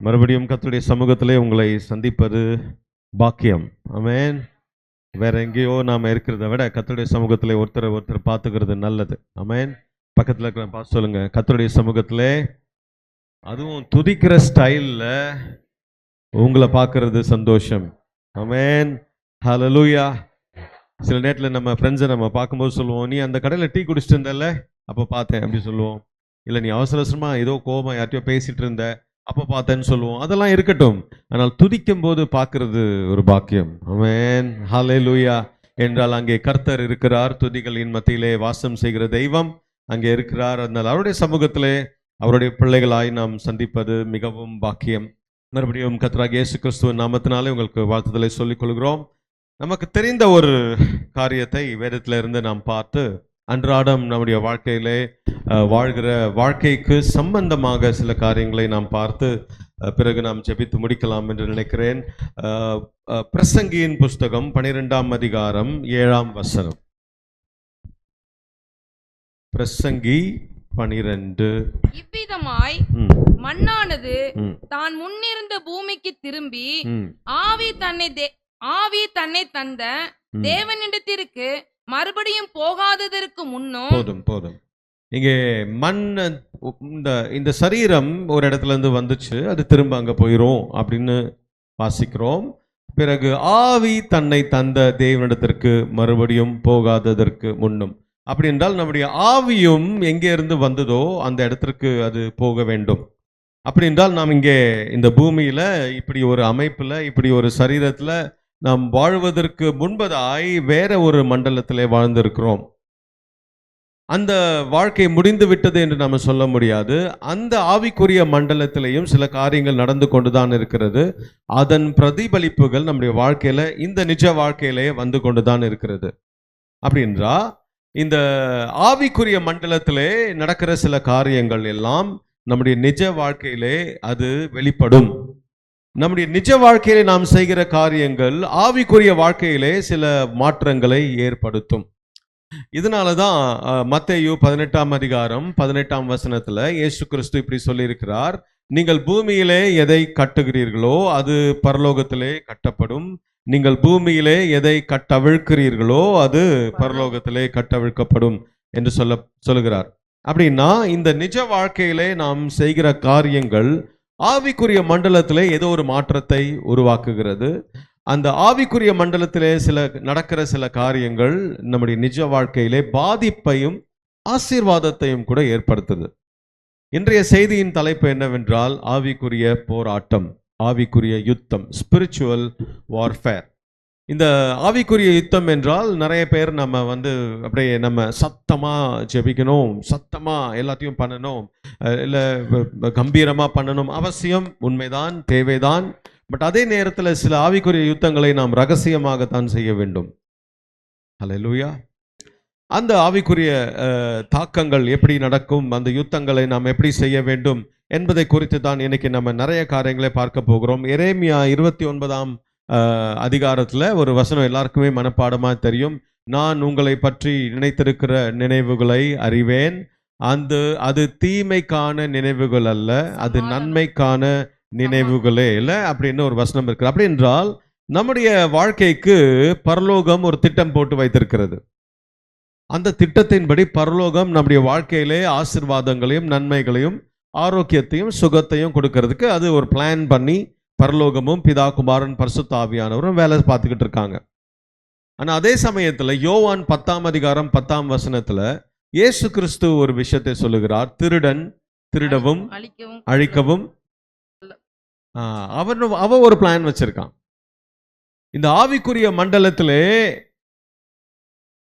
மறுபடியும் கர்த்தருடைய சமூகத்திலே உங்களை சந்திப்பது பாக்கியம். ஆமென். வேற எங்கேயோ நாம இருக்கிறத விட கர்த்தருடைய சமூகத்திலே ஒருத்தர் பார்த்துக்கிறது நல்லது. ஆமென். பக்கத்தில் இருக்கிற பார்த்து சொல்லுங்க, கர்த்தருடைய சமூகத்திலே அதுவும் துதிக்கிற ஸ்டைல்ல உங்களை பார்க்கறது சந்தோஷம். ஆமென். ஹல்லேலூயா. சில நேரத்தில் நம்ம ஃப்ரெண்ட்ஸை நம்ம பார்க்கும்போது சொல்லுவோம், நீ அந்த கடையில் டீ குடிச்சிட்டு இருந்தல்ல, அப்போ பார்த்தேன் அப்படி சொல்லுவோம். இல்லை, நீ அவசர அவசரமாக ஏதோ கோபம் யார்ட்டையோ பேசிட்டு இருந்த, அப்போ பார்த்தேன்னு சொல்லுவோம். அதெல்லாம் இருக்கட்டும், ஆனால் துதிக்கும் போது பார்க்கறது ஒரு பாக்கியம். ஆமென். ஹல்லேலூயா. என்றால் அங்கே கர்த்தர் இருக்கிறார், துதிகளின் மத்தியிலே வாசம் செய்கிற தெய்வம் அங்கே இருக்கிறார். அதனால் அவருடைய சமூகத்திலே அவருடைய பிள்ளைகளாய் நாம் சந்திப்பது மிகவும் பாக்கியம். மறுபடியும் கர்த்தராகிய இயேசு கிறிஸ்துவின் நாமத்தினாலே உங்களுக்கு வாழ்த்துதலை சொல்லிக் கொள்கிறோம். நமக்கு தெரிந்த ஒரு காரியத்தை வேதத்திலிருந்து நாம் பார்த்து அன்றாடம் நம்முடைய வாழ்க்கையிலே வாழ்கிற வாழ்க்கைக்கு சம்பந்தமாக சில காரியங்களை நாம் பார்த்து பிறகு நாம் ஜெபித்து முடிக்கலாம் என்று நினைக்கிறேன். பிரசங்கியின் புஸ்தகம் 12ஆம் அதிகாரம் 7ஆம் வசனம். பிரசங்கி 12. இவ்விதமாய் மண்ணானது தான் முன்னிருந்த பூமிக்கு திரும்பி ஆவி தன்னை தந்த தேவனிடத்திற்கு மறுபடியும் போகாததற்கு முன்னும். போதும். இங்கே மண், இந்த சரீரம் ஒரு இடத்துல இருந்து வந்துச்சு, அது திரும்ப அங்க போயிரும் அப்படின்னு வாசிக்கிறோம். பிறகு ஆவி தன்னை தந்த தேவனிடத்திற்கு மறுபடியும் போகாததற்கு முன்னும். அப்படி என்றால் நம்முடைய ஆவியும் எங்கே இருந்து வந்ததோ அந்த இடத்திற்கு அது போக வேண்டும். அப்படி என்றால் நாம் இங்கே இந்த பூமியில இப்படி ஒரு அமைப்புல, இப்படி ஒரு சரீரத்துல நாம் வாழ்வதற்கு முன்பதாய் வேற ஒரு மண்டலத்திலே வாழ்ந்திருக்கிறோம். அந்த வாழ்க்கை முடிந்து விட்டது என்று நாம் சொல்ல முடியாது. அந்த ஆவிக்குரிய மண்டலத்திலேயும் சில காரியங்கள் நடந்து கொண்டுதான் இருக்கிறது. அதன் பிரதிபலிப்புகள் நம்முடைய வாழ்க்கையில, இந்த நிஜ வாழ்க்கையிலே வந்து கொண்டுதான் இருக்கிறது. அப்படின்றா இந்த ஆவிக்குரிய மண்டலத்திலே நடக்கிற சில காரியங்கள் எல்லாம் நம்முடைய நிஜ வாழ்க்கையிலே அது வெளிப்படும். நம்முடைய நிஜ வாழ்க்கையிலே நாம் செய்கிற காரியங்கள் ஆவிக்குரிய வாழ்க்கையிலே சில மாற்றங்களை ஏற்படுத்தும். இதனாலதான் மத்தேயு 18ஆம் அதிகாரம் 18ஆம் வசனத்துல இயேசு கிறிஸ்து இப்படி சொல்லியிருக்கிறார், நீங்கள் பூமியிலே எதை கட்டுகிறீர்களோ அது பரலோகத்திலே கட்டப்படும், நீங்கள் பூமியிலே எதை கட்டவிழ்க்கிறீர்களோ அது பரலோகத்திலே கட்டவிழ்க்கப்படும் என்று சொல்லுகிறார். அப்படின்னா இந்த நிஜ வாழ்க்கையிலே நாம் செய்கிற காரியங்கள் ஆவிக்குரிய மண்டலத்திலே ஏதோ ஒரு மாற்றத்தை உருவாக்குகிறது. அந்த ஆவிக்குரிய மண்டலத்திலே நடக்கிற சில காரியங்கள் நம்முடைய நிஜ வாழ்க்கையிலே பாதிப்பையும் ஆசீர்வாதத்தையும் கூட ஏற்படுத்துது. இன்றைய செய்தியின் தலைப்பு என்னவென்றால் ஆவிக்குரிய போராட்டம், ஆவிக்குரிய யுத்தம், ஸ்பிரிச்சுவல் வார்ஃபேர். இந்த ஆவிக்குரிய யுத்தம் என்றால் நிறைய பேர் நம்ம அப்படியே நம்ம சத்தமா ஜெபிக்கணும், சத்தமா எல்லாத்தையும் பண்ணணும், இல்லை கம்பீரமா பண்ணணும், அவசியம், உண்மைதான், தேவைதான். பட் அதே நேரத்தில் சில ஆவிக்குரிய யுத்தங்களை நாம் ரகசியமாகத்தான் செய்ய வேண்டும். ஹல்லேலூயா. அந்த ஆவிக்குரிய தாக்கங்கள் எப்படி நடக்கும், அந்த யுத்தங்களை நாம் எப்படி செய்ய வேண்டும் என்பதை குறித்து தான் இன்னைக்கு நம்ம நிறைய காரியங்களை பார்க்க போகிறோம். எரேமியா 29ஆம் அதிகாரத்துல ஒரு வசனம் எல்லாருக்குமே மனப்பாடமா தெரியும். நான் உங்களை பற்றி நினைத்திருக்கிற நினைவுகளை அறிவேன், அது தீமைக்கான நினைவுகள் அல்ல, அது நன்மைக்கான நினைவுகளே இல்லை அப்படின்னு ஒரு வசனம் இருக்கு. அப்படி என்றால் நம்முடைய வாழ்க்கைக்கு பரலோகம் ஒரு திட்டம் போட்டு வைத்திருக்கிறது. அந்த திட்டத்தின்படி பரலோகம் நம்முடைய வாழ்க்கையிலே ஆசீர்வாதங்களையும் நன்மைகளையும் ஆரோக்கியத்தையும் சுகத்தையும் கொடுக்கறதுக்கு அது ஒரு பிளான் பண்ணி பரலோகமும் பிதா குமாரன் பரிசுத்த ஆவியானவரும் வேலை பார்த்துக்கிட்டு இருக்காங்க. ஆனால் அதே சமயத்தில் யோவான் 10ஆம் அதிகாரம் 10ஆம் வசனத்துல இயேசு கிறிஸ்து ஒரு விஷயத்தை சொல்லுகிறார், திருடன் திருடவும் அழிக்கவும். அவன் ஒரு பிளான் வச்சிருக்கான். இந்த ஆவிக்குரிய மண்டலத்திலே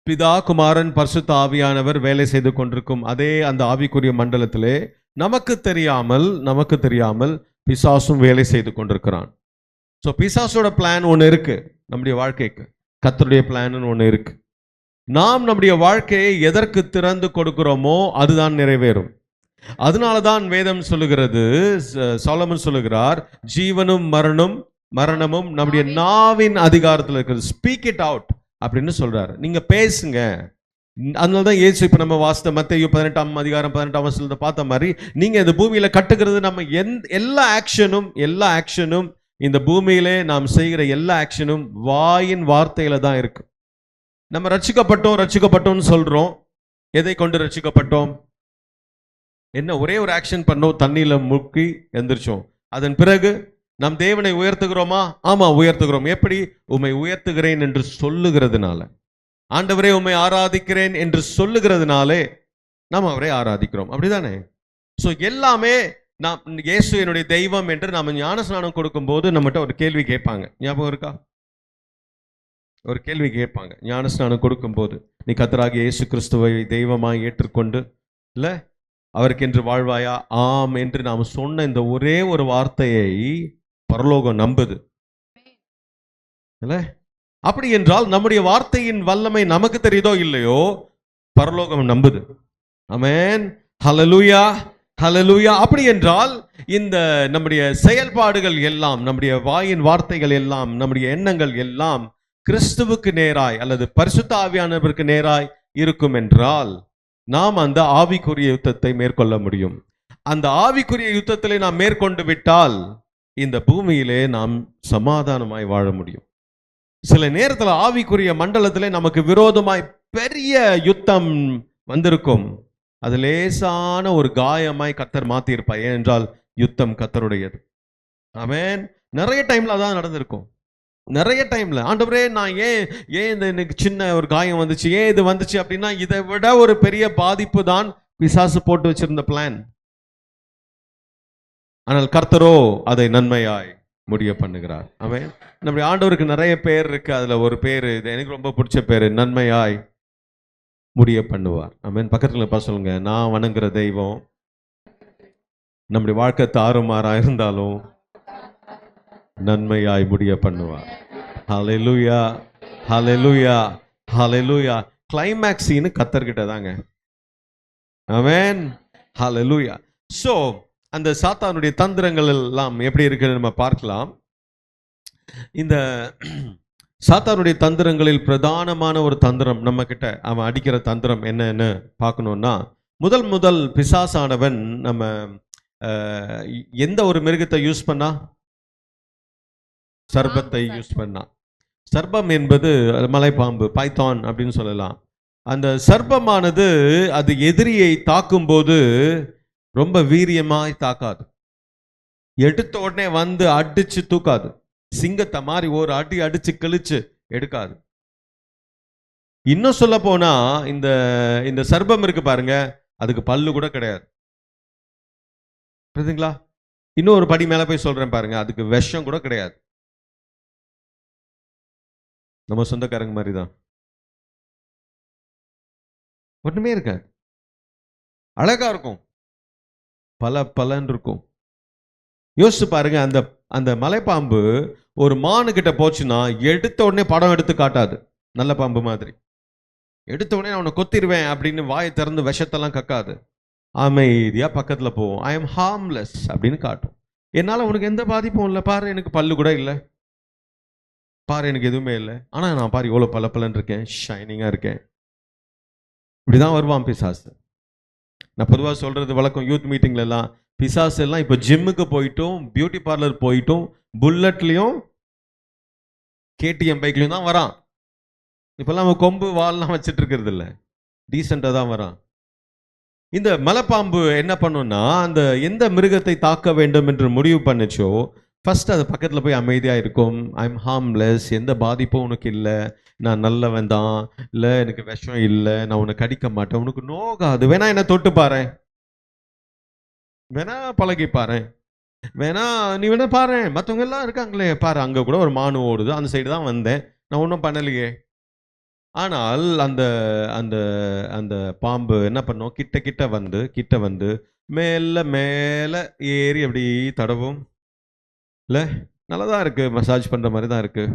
பிதா குமாரன் பரிசுத்த ஆவியானவர் வேலை செய்து கொண்டிருக்கும் அதே அந்த ஆவிக்குரிய மண்டலத்திலே நமக்கு தெரியாமல் பிசாசும் வேலை செய்து கொண்டிருக்கிறான். ஸோ பிசாசோட பிளான் ஒன்று இருக்கு நம்முடைய வாழ்க்கைக்கு, கர்த்தருடைய பிளான் ஒன்று இருக்கு. நாம் நம்முடைய வாழ்க்கையை எதற்கு திறந்து கொடுக்கிறோமோ அதுதான் நிறைவேறும். அதனாலதான் வேதம் சொல்லுகிறது, சாலமன் சொல்லுகிறார், ஜீவனும் மரணமும் நம்முடைய நாவின் அதிகாரத்தில் இருக்கிறது. ஸ்பீக் இட் அவுட் அப்படின்னு சொல்றாரு. நீங்க பேசுங்க, அதனால தான் இயேசு இப்ப நம்ம வாசித்த மத்தேயு 18ஆம் அதிகாரம் 18ஆம் வசனத்தை பார்த்த மாதிரி நீங்க இந்த பூமியில கட்டுகிறது நம்ம எல்லா ஆக்ஷனும் இந்த பூமியிலே நாம் செய்கிற எல்லா ஆக்ஷனும் வாயின் வார்த்தையில தான் இருக்கு. நம்ம ரட்சிக்கப்பட்டோம்னு சொல்றோம். எதை கொண்டு ரட்சிக்கப்பட்டோம்? என்ன ஒரே ஒரு ஆக்ஷன் பண்ணோம், தண்ணியில முக்கி எந்திரிச்சோம். அதன் பிறகு நம் தேவனை உயர்த்துகிறோமா? ஆமா, உயர்த்துகிறோம். எப்படி? உம்மை உயர்த்துகிறேன் என்று சொல்லுகிறதுனால. ஆண்டவரே உம்மை ஆராதிக்கிறேன் என்று சொல்லுகிறதுனாலே நாம் அவரை ஆராதிக்கிறோம். அப்படிதானே? ஸோ எல்லாமே நாம் இயேசு என்னுடைய தெய்வம் என்று நாம் ஞானஸ்நானம் கொடுக்கும்போது நம்மகிட்ட ஒரு கேள்வி கேட்பாங்க. ஞாபகம் இருக்கா? ஒரு கேள்வி கேட்பாங்க ஞானஸ்நானம் கொடுக்கும்போது, நீ கர்த்தராகிய இயேசு கிறிஸ்துவை தெய்வமாய் ஏற்றுக்கொண்டு இல்லை அவருக்கென்று வாழ்வாயா? ஆம் என்று நாம் சொன்ன இந்த ஒரே ஒரு வார்த்தையை பரலோகம் நம்புது இல்ல? அப்படி என்றால் நம்முடைய வார்த்தையின் வல்லமை நமக்கு தெரியுதோ இல்லையோ, பரலோகம் நம்புது. ஆமென், ஹல்லேலூயா, ஹல்லேலூயா. அப்படி என்றால் இந்த நம்முடைய செயல்பாடுகள் எல்லாம், நம்முடைய வாயின் வார்த்தைகள் எல்லாம், நம்முடைய எண்ணங்கள் எல்லாம் கிறிஸ்துவுக்கு நேராய் அல்லது பரிசுத்த ஆவியானவருக்கு நேராய் இருக்கும் என்றால் நாம் அந்த ஆவிக்குரிய யுத்தத்தை மேற்கொள்ள முடியும். அந்த ஆவிக்குரிய யுத்தத்திலே நாம் மேற்கொண்டு விட்டால் இந்த பூமியிலே நாம் சமாதானமாய் வாழ முடியும். சில நேரத்தில் ஆவிக்குரிய மண்டலத்திலே நமக்கு விரோதமாய் பெரிய யுத்தம் வந்திருக்கும். அது லேசான ஒரு காயமாய் கர்த்தர் மாத்திருப்பார். ஏனென்றால் யுத்தம் கர்த்தருடையது. ஆமென். நிறைய டைம்ல அதான் நடந்திருக்கும். நிறைய டைம்ல ஆண்டவரே நான் ஏன் இந்த எனக்கு சின்ன ஒரு காயம் வந்துச்சு, ஏன் இது வந்துச்சு அப்படின்னா இதை விட ஒரு பெரிய பாதிப்பு தான் பிசாசு போட்டு வச்சிருந்த பிளான். ஆனால் கர்த்தரோ அதை நன்மையாய் முடிய பண்ணுகிறார். ஆமென். நம்முடைய ஆண்டவருக்கு நிறைய பேர் இருக்கு. அதுல ஒரு பேர் இது எனக்கு ரொம்ப பிடிச்ச பேரு, நன்மையாய் முடிய பண்ணுவார். ஆமென். பக்கத்துல சொல்லுங்க, நான் வணங்குற தெய்வம் நம்முடைய வாழ்க்கை தாறுமாறா இருந்தாலும் நன்மையாய் முடிய பண்ணுவார். ஹல்லேலூயா, ஹல்லேலூயா, ஹல்லேலூயா. கிளைமேக்ஸ் சீன் கர்த்தர்கிட்ட தாங்க. ஆமென், ஹல்லேலூயா. சோ அந்த சாத்தானுடைய தந்திரங்கள் எல்லாம் எப்படி இருக்குன்னு நம்ம பார்க்கலாம். இந்த சாத்தானுடைய தந்திரங்களில் பிரதானமான ஒரு தந்திரம் நம்ம கிட்ட அவன் அடிக்கிற தந்திரம் என்னன்னு பார்க்கணும்னா, முதல் பிசாசானவன் நம்ம எந்த ஒரு மிருகத்தை யூஸ் பண்ணா? சர்பத்தை யூஸ் பண்ணா. சர்பம் என்பது மலைப்பாம்பு, பைத்தான் அப்படின்னு சொல்லலாம். அந்த சர்ப்பமானது அது எதிரியை தாக்கும் போது ரொம்ப வீரியமாய் தாக்காது. எடுத்த உடனே வந்து அடிச்சு தூக்காது. சிங்கத்தை மாதிரி ஒரு அடி அடிச்சு கிழிச்சு எடுக்காது. இன்னும் சொல்ல போனா இந்த சர்ப்பம் இருக்கு பாருங்க, அதுக்கு பல்லு கூட கிடையாது. புரியுதுங்களா? இன்னும் ஒரு படி மேல போய் சொல்றேன் பாருங்க, அதுக்கு விஷம் கூட கிடையாது. நம்ம சொந்தக்காரங்க மாதிரி தான். ஒண்ணுமே இருக்காது. அழகா இருக்கும், பலன்னு இருக்கும். யோசிச்சு பாருங்க, அந்த மலைப்பாம்பு ஒரு மானு கிட்ட போச்சுன்னா எடுத்த உடனே படம் எடுத்து காட்டாது. நல்ல பாம்பு மாதிரி எடுத்த உடனே அவனை கொத்திடுவேன் அப்படின்னு வாயை திறந்து விஷத்தெல்லாம் கக்காது. அமைதியா பக்கத்துல போவோம். ஐ எம் ஹார்ம்லெஸ் அப்படின்னு காட்டும். என்னால உனக்கு எந்த பாதிப்பும் இல்லை, பாரு எனக்கு பல்லு கூட இல்லை, பாரு எனக்கு எதுவுமே இல்லை, ஆனா நான் பாரு இவ்வளவு பலன்னு இருக்கேன், ஷைனிங்கா இருக்கேன். இப்படிதான் வருவான் பிசாசு. நான் பொதுவாக சொல்றது வழக்கம், யூத் மீட்டிங்ல எல்லாம் பிசாசு எல்லாம் இப்போ ஜிம்முக்கு போயிட்டும், பியூட்டி பார்லர் போயிட்டும், புல்லட்லயும் கேடிஎம் பைக்லயும் தான் வரான். இப்பெல்லாம் அவன் கொம்பு வால்லாம் வச்சுட்டு இருக்கிறது இல்லை, டீசெண்டா தான் வரான். இந்த மலைப்பாம்பு என்ன பண்ணும்னா, அந்த எந்த மிருகத்தை தாக்க வேண்டும் என்று முடிவு பண்ணுச்சோ ஃபர்ஸ்ட் அது பக்கத்துல போய் அமைதியா இருக்கும். ஐ எம் ஹார்ம்லெஸ், எந்த பாதிப்பும் உனக்கு இல்லை, நான் நல்லவன் தான், இல்லை எனக்கு விஷம் இல்லை, நான் உன்னை கடிக்க மாட்டேன், உனக்கு நோகாது, வேணா என்ன தொட்டு பாரு, வேணா பழகி பாரு, வேணா நீ வேணா பாரு, மற்றவங்க எல்லாம் இருக்காங்களே பாரு, அங்க கூட ஒரு மானு ஓடுது, அந்த சைடு தான் வந்தேன், நான் ஒன்றும் பண்ணலையே. ஆனால் அந்த அந்த அந்த பாம்பு என்ன பண்ணும், கிட்ட வந்து மேல ஏறி அப்படி தடவும். இல்லை நல்லதான் இருக்கு, மசாஜ் பண்ற மாதிரி தான் இருக்கு,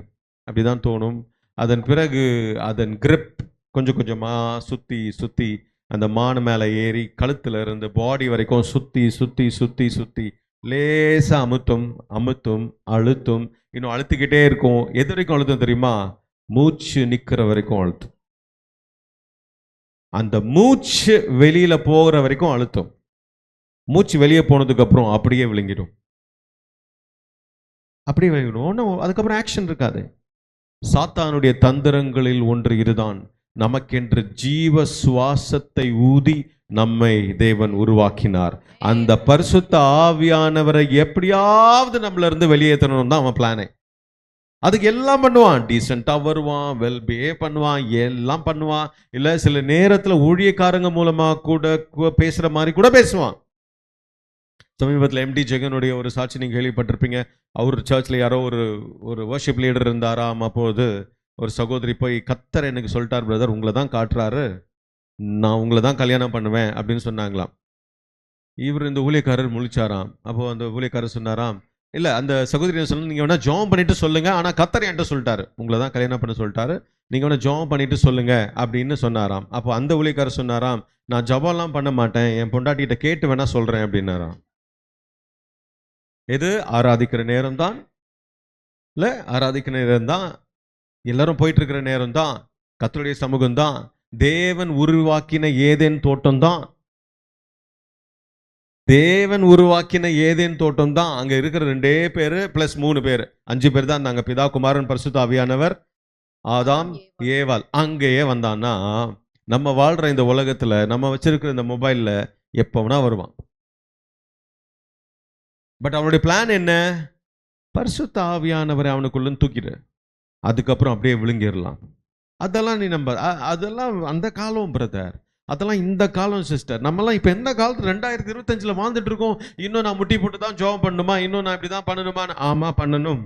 அப்படிதான் தோணும். அதன் பிறகு அதன் கிரிப் கொஞ்சம் கொஞ்சமா சுத்தி அந்த மானு மேலே ஏறி கழுத்துல இருந்து பாடி வரைக்கும் சுத்தி லேசா அமுத்தும் அழுத்தும், இன்னும் அழுத்திக்கிட்டே இருக்கும். எது வரைக்கும் அழுத்தும் தெரியுமா? மூச்சு நிக்கிற வரைக்கும் அழுத்தும். அந்த மூச்சு வெளியில போகிற வரைக்கும் அழுத்தம். மூச்சு வெளியே போனதுக்கு அப்புறம் அப்படியே விழுங்கிடும். அப்படியே விழுங்கிடும். ஒன்றும் அதுக்கப்புறம் ஆக்ஷன் இருக்காது. சாத்தானுடைய தந்திரங்களில் ஒன்று இதுதான். நமக்கென்று ஜீவ சுவாசத்தை ஊதி நம்மை தேவன் உருவாக்கினார். அந்த பரிசுத்த ஆவியானவரை எப்படியாவது நம்மள இருந்து வெளியேற்றணும் தான் அவன் பிளானே. அதுக்கு எல்லாம் பண்ணுவான். டீசெண்டா வருவான், வெல் பிஹேவ் பண்ணுவான், எல்லாம் பண்ணுவான். இல்ல சில நேரத்துல ஊழியக்காரங்க மூலமா கூட பேசுற மாதிரி கூட பேசுவான். சமீபத்தில் எம்டி ஜெகனுடைய ஒரு சாட்சி நீங்க கேள்விப்பட்டிருப்பீங்க. அவர் சர்ச்சில் யாரோ ஒரு வர்ஷிப் லீடர் இருந்தாராம். அப்போது ஒரு சகோதரி போய், கர்த்தர் எனக்கு சொல்லிட்டார் பிரதர், உங்களை தான் காட்டுறாரு, நான் உங்களை தான் கல்யாணம் பண்ணுவேன் அப்படின்னு சொன்னாங்களாம். இவர் இந்த ஊழியக்காரர் முழிச்சாராம். அப்போ அந்த ஊழியக்காரர் சொன்னாராம், இல்லை அந்த சகோதரி சொன்ன, நீங்கள் வேணா ஜெபம் பண்ணிட்டு சொல்லுங்க, ஆனால் கர்த்தர் என்கிட்ட சொல்லிட்டாரு உங்களை தான் கல்யாணம் பண்ண சொல்லிட்டாரு, நீங்கள் வேணா ஜெபம் பண்ணிட்டு சொல்லுங்க அப்படின்னு சொன்னாராம். அப்போ அந்த ஊழியக்காரர் சொன்னாராம், நான் ஜெபம்லாம் பண்ண மாட்டேன், என் பொண்டாட்டிகிட்ட கேட்டு வேணா சொல்றேன் அப்படின்னாராம். எது ஆராதிக்கிற நேரம் தான், இல்லை ஆராதிக்கிற நேரம் தான், எல்லாரும் போயிட்டு இருக்கிற நேரம் தான், கர்த்தருடைய சமூகம் தான், தேவன் உருவாக்கின ஏதேன் தோட்டம் தான், தேவன் உருவாக்கின ஏதேன் தோட்டம் தான். அங்க இருக்கிற 2 பேரு பிளஸ் 3 பேர் 5 பேர் தான் இருந்தாங்க. பிதா, குமாரன், பரிசுத்த ஆவியானவர், ஆதாம், ஏவாள். அங்கேயே வந்தான்னா நம்ம வாழ்ற இந்த உலகத்துல நம்ம வச்சிருக்கிற இந்த மொபைல்ல எப்பவனா வருவான். பட் அவனுடைய பிளான் என்ன? பரிசுத்த ஆவியானவரை அவனுக்குள்ள தூக்கிடு, அதுக்கப்புறம் அப்படியே விழுங்கிடலாம். அதெல்லாம் நீ நம்ப, அதெல்லாம் அந்த காலம் பிரதர், அதெல்லாம் இந்த காலம் சிஸ்டர். நம்மலாம் இப்போ எந்த காலத்துல 2025 வாழ்ந்துட்டு இருக்கோம். இன்னும் நான் முட்டி போட்டு தான் ஜெபம் பண்ணணுமா, இன்னும் நான் இப்படி தான் பண்ணணுமா? ஆமா பண்ணணும்.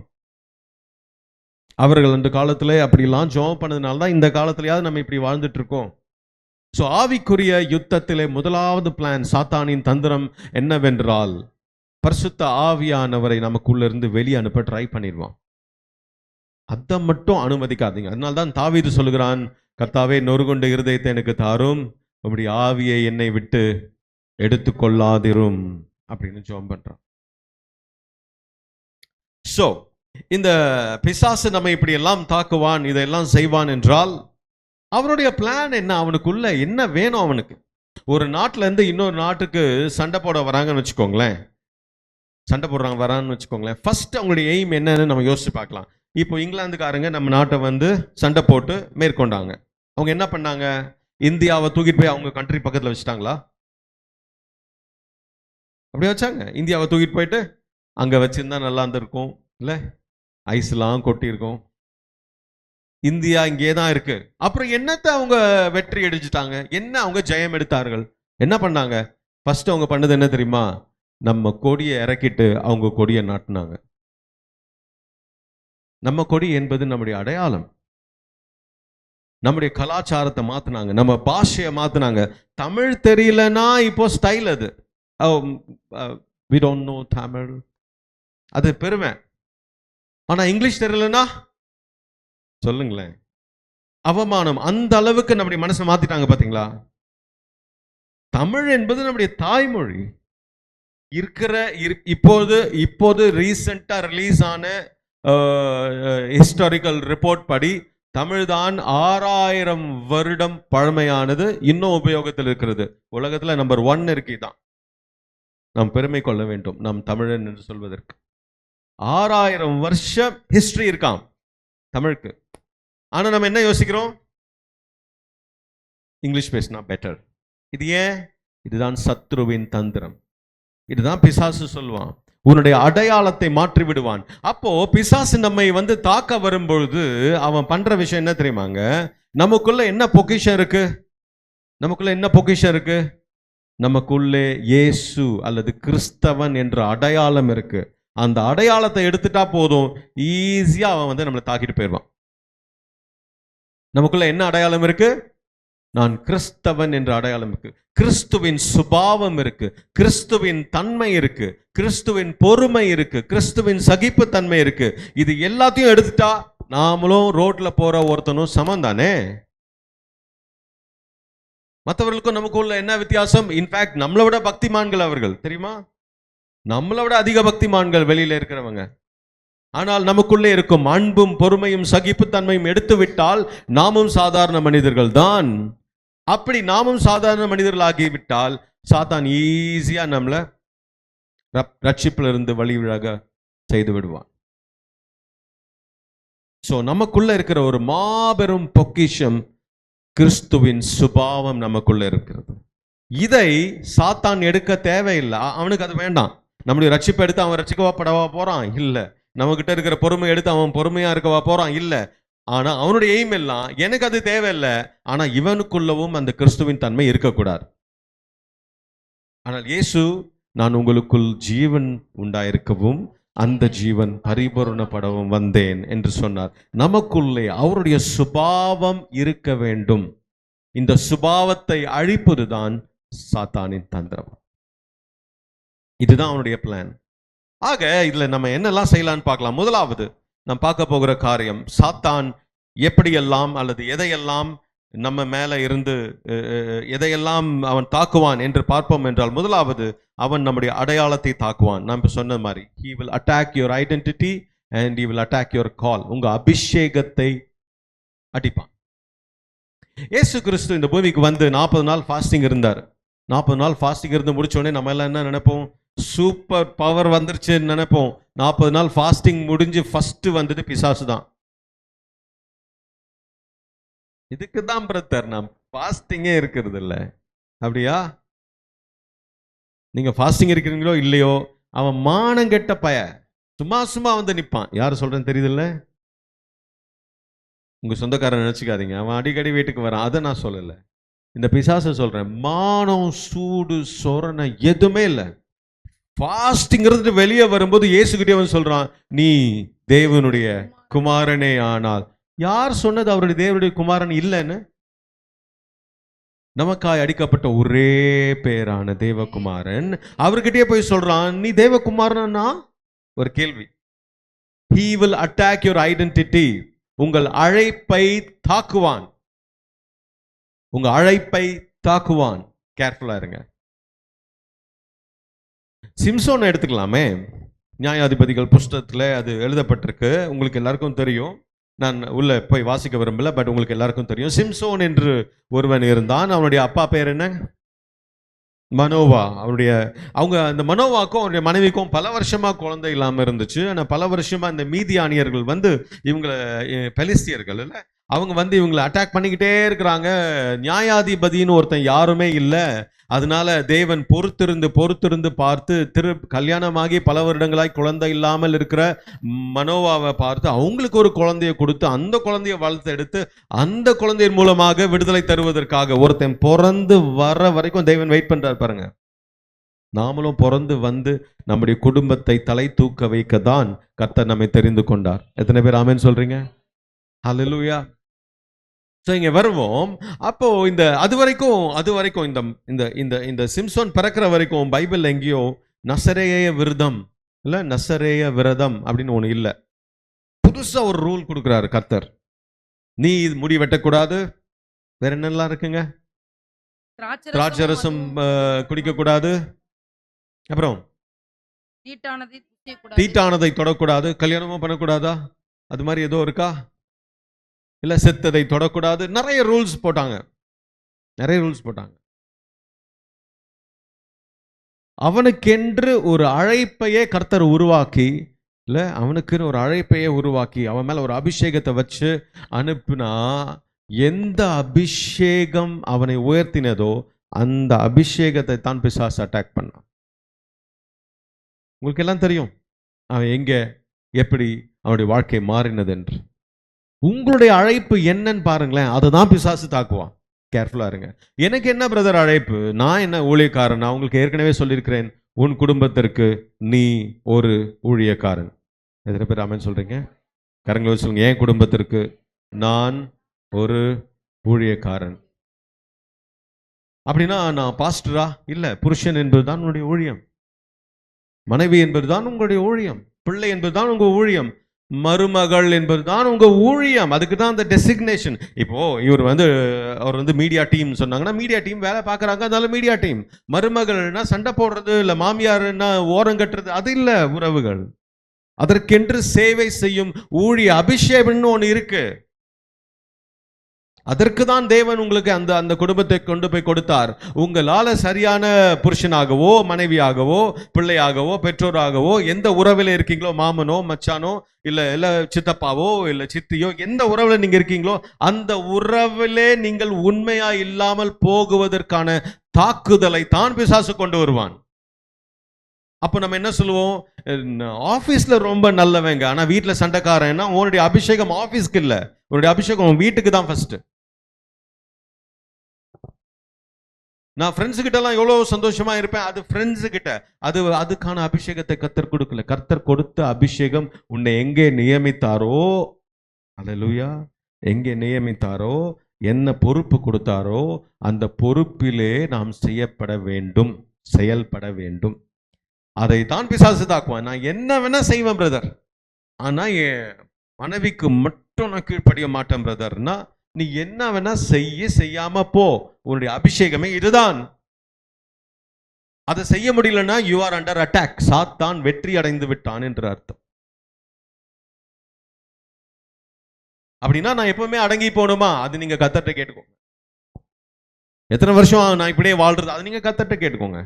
அவர்கள் அந்த காலத்துல அப்படிலாம் ஜெபம் பண்ணதுனால தான் இந்த காலத்துலயாவது நம்ம இப்படி வாழ்ந்துட்டு இருக்கோம். ஸோ ஆவிக்குரிய யுத்தத்திலே முதலாவது பிளான், சாத்தானின் தந்திரம் என்னவென்றால், பரிசுத்த ஆவியானவரை நமக்குள்ள இருந்து வெளியே அனுப்ப ட்ரை பண்ணிடுவான். அதை மட்டும் அனுமதிக்காதீங்க. அதனால்தான் தாவீது சொல்லுகிறான், கர்த்தாவே நொறுகுண்ட இருதயத்தை எனக்கு தாரும், உம்முடைய ஆவியை என்னை விட்டு எடுத்துக்கொள்ளாதிரும் அப்படின்னு ஜெபம் பண்றான். சோ இந்த பிசாசு நம்ம இப்படி எல்லாம் தாக்குவான், இதெல்லாம் செய்வான் என்றால் அவனுடைய பிளான் என்ன? அவனுக்குள்ள என்ன வேணும்? அவனுக்கு ஒரு நாட்டுல இருந்து இன்னொரு நாட்டுக்கு சண்டை போட வராங்கன்னு வச்சுக்கோங்களேன், சண்டை போடுறாங்க வரான்னு வச்சுக்கோங்களேன். ஃபர்ஸ்ட் அவங்களுடைய எய்ம் என்னன்னு நம்ம யோசிச்சு பார்க்கலாம். இப்போ இங்கிலாந்துக்காரங்க நம்ம நாட்டை வந்து சண்டை போட்டு மேற்கொண்டாங்க. அவங்க என்ன பண்ணாங்க? இந்தியாவை தூக்கிட்டு போய் அவங்க கண்ட்ரி பக்கத்தில் வச்சுட்டாங்களா? அப்படியே வச்சாங்க. இந்தியாவை தூக்கிட்டு போயிட்டு அங்கே வச்சிருந்தா நல்லா இருந்திருக்கும், இல்லை ஐஸ்லாம் கொட்டியிருக்கும். இந்தியா இங்கே தான் இருக்கு. அப்புறம் என்னத்தை அவங்க வெற்றி அடிச்சுட்டாங்க? என்ன அவங்க ஜெயம் எடுத்தார்கள்? என்ன பண்ணாங்க? ஃபர்ஸ்ட் அவங்க பண்ணது என்ன தெரியுமா? நம்ம கொடியை இறக்கிட்டு அவங்க கொடியை நாட்டினாங்க. நம்ம கொடி என்பது நம்முடைய அடையாளம். நம்முடைய கலாச்சாரத்தை மாத்தினாங்க, நம்ம பாஷையை மாத்தினாங்க. தமிழ் தெரியலனா இப்போ ஸ்டைல் அது. we don't know Tamil, அது பெருமை. ஆனா இங்கிலீஷ் தெரியலனா சொல்லுங்களேன், அவமானம். அந்த அளவுக்கு நம்முடைய மனசை மாத்திட்டாங்க. பாத்தீங்களா? தமிழ் என்பது நம்முடைய தாய்மொழி. இப்போது ரீசெண்டா ரிலீஸ் ஆன ஹிஸ்டாரிக்கல் ரிப்போர்ட் படி தமிழ்தான் 6000 வருடம் பழமையானது, இன்னும் உபயோகத்தில் இருக்கிறது. உலகத்துல நம்பர் 1 இருக்கிதான். நாம் பெருமை கொள்ள வேண்டும் நாம் தமிழன் என்று சொல்வதற்கு. 6000 வருஷம் ஹிஸ்டரி இருக்காம் தமிழுக்கு. ஆனா நம்ம என்ன யோசிக்கிறோம்? இங்கிலீஷ் பேசினா பெட்டர். இது ஏன்? இதுதான் சத்ருவின் தந்திரம். இதுதான் பிசாசு சொல்லுவான், உன்னுடைய அடையாளத்தை மாற்றி விடுவான். அப்போ பிசாசு நம்மை வந்து தாக்க வரும்பொழுது அவன் பண்ற விஷயம் என்ன தெரியுமாங்க? நமக்குள்ள என்ன பொக்கிஷம் இருக்கு? நமக்குள்ள என்ன பொக்கிஷம் இருக்கு? நமக்குள்ளே இயேசு அல்லது கிறிஸ்தவன் என்ற அடையாளம் இருக்கு. அந்த அடையாளத்தை எடுத்துட்டா போதும், ஈஸியா அவன் வந்து நம்மளை தாக்கிட்டு போயிடுவான். நமக்குள்ள என்ன அடையாளம் இருக்கு? நான் கிறிஸ்தவன் என்ற அடையாளம் இருக்கு. கிறிஸ்துவின் சுபாவம் இருக்கு, கிறிஸ்துவின் தன்மை இருக்கு, கிறிஸ்துவின் பொறுமை இருக்கு, கிறிஸ்துவின் சகிப்பு தன்மை இருக்கு. இது எல்லாத்தையும் எடுத்துட்டா நாமளும் ரோட்ல போற ஒருத்தனும் சமம் தானே. மற்றவர்களுக்கும் நமக்குள்ள என்ன வித்தியாசம்? இன்ஃபேக்ட் நம்மளை விட பக்திமான்கள் அவர்கள், தெரியுமா? நம்மளை விட அதிக பக்திமான்கள் வெளியில இருக்கிறவங்க. ஆனால் நமக்குள்ளே இருக்கும் அன்பும் பொறுமையும் சகிப்புத்தன்மையும் எடுத்து விட்டால் நாமும் சாதாரண மனிதர்கள் தான். அப்படி நாமும் சாதாரண மனிதர்களாகிவிட்டால் சாத்தான் ஈஸியா நம்மளை ரட்சிப்புல இருந்து வழிவிழக செய்து விடுவான். சோ நமக்குள்ள இருக்கிற ஒரு மாபெரும் பொக்கிஷம் கிறிஸ்துவின் சுபாவம் நமக்குள்ள இருக்கிறது. இதை சாத்தான் எடுக்க தேவையில்லை, அவனுக்கு அது வேண்டாம். நம்முடைய ரட்சிப்பை எடுத்து அவன் ரட்சிக்கவா போறான்? இல்ல. நம்ம கிட்ட இருக்கிற பொறுமை எடுத்து அவன் பொறுமையா இருக்கவா போறான்? இல்ல. ஆனா அவனுடைய எய்ம் எல்லாம் எனக்கு அது தேவையில்லை, ஆனா இவனுக்குள்ளவும் அந்த கிறிஸ்துவின் தன்மை இருக்கக்கூடாது. ஆனால் இயேசு, நான் உங்களுக்குள் ஜீவன் உண்டாயிருக்கவும் அந்த ஜீவன் பரிபூரணப்படவும் வந்தேன் என்று சொன்னார். நமக்குள்ளே அவருடைய சுபாவம் இருக்க வேண்டும். இந்த சுபாவத்தை அழிப்பதுதான் சாத்தானின் தந்திரம். இதுதான் அவனுடைய பிளான். ஆக இதுல நம்ம என்னெல்லாம் செய்யலாம்னு பார்க்கலாம். முதலாவது நாம் பார்க்க போகிற காரியம், சாத்தான் எப்படியெல்லாம் அல்லது எதையெல்லாம் நம்ம மேல இருந்து எதையெல்லாம் அவன் தாக்குவான் என்று பார்ப்போம் என்றால், முதலாவது அவன் நம்முடைய அடையாளத்தை தாக்குவான். நான் இப்ப சொன்ன மாதிரி, he will attack your identity and he will attack your call. உங்க அபிஷேகத்தை அடிப்பான். இயேசு கிறிஸ்து இந்த பூமிக்கு வந்து 40 நாள் ஃபாஸ்டிங் இருந்தார். 40 நாள் ஃபாஸ்டிங் இருந்து முடிச்ச உடனே நம்ம எல்லாம் என்ன நினைப்போம்? சூப்பர் பவர் வந்துருச்சுன்னு நினைப்போம். 40 நாள் ஃபாஸ்டிங் முடிஞ்சு ஃபர்ஸ்ட் வந்தது பிசாசு தான். இதுக்கு தான் பிரதர் நாம் ஃபாஸ்டிங்கே இருக்கிறது இல்லை. அப்படியா? நீங்க ஃபாஸ்டிங் இருக்கிறீங்களோ இல்லையோ, அவன் மானங்கெட்ட பய சும்மா வந்து நிற்பான். யார் சொல்றேன்னு தெரியுதுல்ல? உங்க சொந்தக்காரன் நினைச்சுக்காதீங்க, அவன் அடிக்கடி வீட்டுக்கு வரான், அதை நான் சொல்லலை. இந்த பிசாசை சொல்றேன். மானம், சூடு, சொரணை எதுவுமே இல்லை. ஃபாஸ்டிங் இருந்து வெளியே வரும்போது இயேசுகிட்டே அவன் சொல்றான், நீ தேவனுடைய குமாரனே ஆனால். யார் சொன்னது அவருடைய தேவனுடைய குமாரன் இல்லைன்னு? நமக்காய் அடிக்கப்பட்ட ஒரே பேரான தேவகுமாரன் அவர்கிட்டயே போய் சொல்றான், நீ தேவகுமாரனா? ஒரு கேள்வி. He will attack your identity. உங்கள் அழைப்பை தாக்குவான். உங்க அழைப்பை தாக்குவான். கேர்ஃபுல்லா இருங்க. சிம்சோன் எடுத்துக்கலாமே. நியாயாதிபதிகள் புஸ்தகத்துல அது எழுதப்பட்டிருக்கு, உங்களுக்கு எல்லாருக்கும் தெரியும். நான் உள்ள போய் வாசிக்க விரும்பல, பட் உங்களுக்கு எல்லாருக்கும் தெரியும். சிம்சோன் என்று ஒருவன் இருந்தான். அவனுடைய அப்பா பேர் என்ன? மனோவா. அவங்க அந்த மனோவாக்கும் அவருடைய மனைவிக்கும் பல வருஷமா குழந்தை இல்லாம இருந்துச்சு. ஆனா பல வருஷமா இந்த மீதியானியர்கள் வந்து இவங்களை, பெலிஸ்தியர்கள் இல்ல, அவங்க வந்து இவங்களை அட்டாக் பண்ணிக்கிட்டே இருக்கிறாங்க. நியாயாதிபதினு ஒருத்தன் யாருமே இல்லை. அதனால தேவன் பொறுத்திருந்து பார்த்து கல்யாணமாகி பல வருடங்களாய் குழந்தை இல்லாமல் இருக்கிற மனோவாவை பார்த்து அவங்களுக்கு ஒரு குழந்தைய கொடுத்து அந்த குழந்தைய வளர்த்து எடுத்து அந்த குழந்தையின் மூலமாக விடுதலை தருவதற்காக ஒருத்தன் பிறந்து வர வரைக்கும் தேவன் வெயிட் பண்றார் பாருங்க. நாமளும் பிறந்து வந்து நம்முடைய குடும்பத்தை தலை தூக்க வைக்க தான் கர்த்தர் நம்மை தெரிந்து கொண்டார். எத்தனை பேர் ஆமென் சொல்றீங்க? ஹல்லேலூயா. இங்க வருவோம். அப்போ அது வரைக்கும் இந்த சிம்சோன் பிறக்கிற வரைக்கும் பைபிள் எங்கேயோ நசரேய விரதம் இல்ல, நசரேய விரதம் அப்படின்னு ஒண்ணு இல்ல. புதுசா ஒரு ரூல் கொடுக்கிறாரு கர்த்தர். நீ முடி வெட்டக்கூடாது. வேற என்னெல்லாம் இருக்குங்க? திராட்சரசம் குடிக்க கூடாது. அப்புறம் தீட்டானதை தொடக்கூடாது. கல்யாணமும் பண்ணக்கூடாதா? அது மாதிரி ஏதோ இருக்கா? இல்ல செத்ததை தொடக்கூடாது. நிறைய ரூல்ஸ் போட்டாங்க. அவனுக்கென்று ஒரு அழைப்பையே கர்த்தர் உருவாக்கி, இல்ல அவனுக்குன்னு ஒரு அழைப்பையே உருவாக்கி அவன் மேல ஒரு அபிஷேகத்தை வச்சு அனுப்புனா, எந்த அபிஷேகம் அவனை உயர்த்தினதோ அந்த அபிஷேகத்தை தான் பிசாசு அட்டாக் பண்ணான். உங்களுக்கு எல்லாம் தெரியும் அவன் எங்க எப்படி அவனுடைய வாழ்க்கை மாறினது என்று. உங்களுடைய அழைப்பு என்னன்னு பாருங்களேன், அதுதான் பிசாசு தாக்குவான். கேர்ஃபுல்லா இருங்க. எனக்கு என்ன பிரதர் அழைப்பு? நான் என்ன ஊழியக்காரன்? நான் உங்களுக்கு ஏற்கனவே சொல்லியிருக்கிறேன், உன் குடும்பத்திற்கு நீ ஒரு ஊழியக்காரன். எத்தனை பேர் ஆமென் சொல்றீங்க? கரங்களை வச்சு சொல்லுங்க, என் குடும்பத்திற்கு நான் ஒரு ஊழியக்காரன். அப்படின்னா நான் பாஸ்டரா? இல்ல, புருஷன் என்பதுதான் உங்களுடைய ஊழியம், மனைவி என்பதுதான் உங்களுடைய ஊழியம், பிள்ளை என்பதுதான் உங்க ஊழியம், மருமகள் என்பதுதான் உங்க ஊழியம். அதுக்கு தான் அந்த டெசிக்னேஷன். இப்போ அவர் வந்து மீடியா டீம் சொன்னாங்கன்னா மீடியா டீம் வேலை பார்க்குறாங்க, அதனால மீடியா டீம். மருமகள்னா சண்டை போடுறது இல்லை, மாமியார்னா ஓரம் கட்டுறது, அது இல்லை உறவுகள். அதற்கென்று சேவை செய்யும் ஊழிய அபிஷேகம்னு ஒன்று இருக்கு. அதற்கு தான் தேவன் உங்களுக்கு அந்த அந்த குடும்பத்தை கொண்டு போய் கொடுத்தார். உங்களால சரியான புருஷனாகவோ மனைவியாகவோ பிள்ளையாகவோ பெற்றோராகவோ எந்த உறவில் இருக்கீங்களோ, மாமனோ மச்சானோ இல்ல சித்தப்பாவோ இல்ல சித்தியோ, எந்த உறவுல நீங்க இருக்கீங்களோ அந்த உறவிலே நீங்கள் உண்மையா இல்லாமல் போகுவதற்கான தாக்குதலை தான் பிசாசு கொண்டு வருவான். அப்ப நம்ம என்ன சொல்லுவோம், ஆபீஸ்ல ரொம்ப நல்லவங்க ஆனா வீட்டுல சண்டைக்காரன்னா உன்னுடைய அபிஷேகம் ஆபீஸ்க்கு இல்ல, உன்னுடைய அபிஷேகம் உன் வீட்டுக்கு தான் ஃபர்ஸ்ட். நான் ஃப்ரெண்ட்ஸ் கிட்ட எல்லாம் எவ்வளவு சந்தோஷமா இருப்பேன், அது ஃப்ரெண்ட்ஸ் கிட்ட, அதுக்கான அபிஷேகத்தை கர்த்தர் கொடுக்கல. கர்த்தர் கொடுத்த அபிஷேகம் உன்னை எங்கே நியமித்தாரோ, அல்லேலூயா, எங்கே நியமித்தாரோ, என்ன பொறுப்பு கொடுத்தாரோ அந்த பொறுப்பிலே நாம் செயல்பட வேண்டும். அதை தான் பிசாசு தாக்குவான். நான் என்ன வேணா செய்வேன் பிரதர், ஆனா என் மனைவிக்கு மட்டும் நான் கீழ்ப்படிய மாட்டேன் பிரதர்னா, நீ என்ன வேணா செய்யாம போ, உன்னுடைய அபிஷேகமே இதுதான். அதை செய்ய முடியலன்னா யூ ஆர் அண்டர் அட்டாக், சாத்தான் வெற்றி அடைந்து விட்டான் என்று அர்த்தம். அப்படின்னா நான் எப்பவுமே அடங்கி போகணுமா, அது நீங்க கர்த்தர்ட்ட கேட்டுக்கோங்க. எத்தனை வருஷம் நான் இப்படியே வாழ்றது, அது நீங்க கர்த்தர்ட்ட கேட்டுக்கோங்க,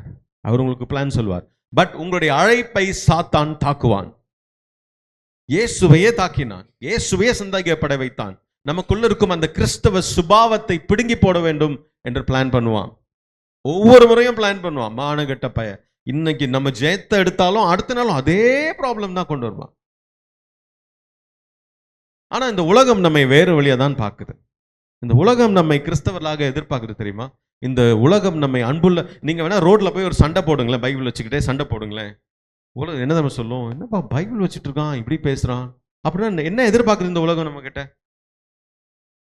அவர் உங்களுக்கு பிளான் சொல்வார். பட் உங்களுடைய அழைப்பை சாத்தான் தாக்குவான். இயேசுவையே தாக்கினான், இயேசுவையே சந்தேகப்பட வைத்தான். நமக்குள்ள இருக்கும் அந்த கிறிஸ்தவ சுபாவத்தை பிடுங்கி போட வேண்டும் என்று பிளான் பண்ணுவான். ஒவ்வொரு முறையும் பிளான் பண்ணுவான். மானகட்ட பய, இன்னைக்கு நம்ம ஜெயத்தை எடுத்தாலும் அடுத்த நாளும் அதே ப்ராப்ளம் தான் கொண்டு வருவான். ஆனா இந்த உலகம் நம்மை வேறு வழியா தான் பார்க்குது. இந்த உலகம் நம்மை கிறிஸ்தவர்களாக எதிர்பார்க்குது தெரியுமா? இந்த உலகம் நம்மை அன்புள்ள, நீங்க வேணா ரோட்ல போய் ஒரு சண்டை போடுங்களேன், பைபிள் வச்சுக்கிட்டே சண்டை போடுங்களேன். உலகம் என்ன நம்ம சொல்லும், என்னப்பா பைபிள் வச்சுட்டு இருக்கான் இப்படி பேசுறான் அப்படின்னா என்ன எதிர்பார்க்குது இந்த உலகம் நம்ம கிட்ட?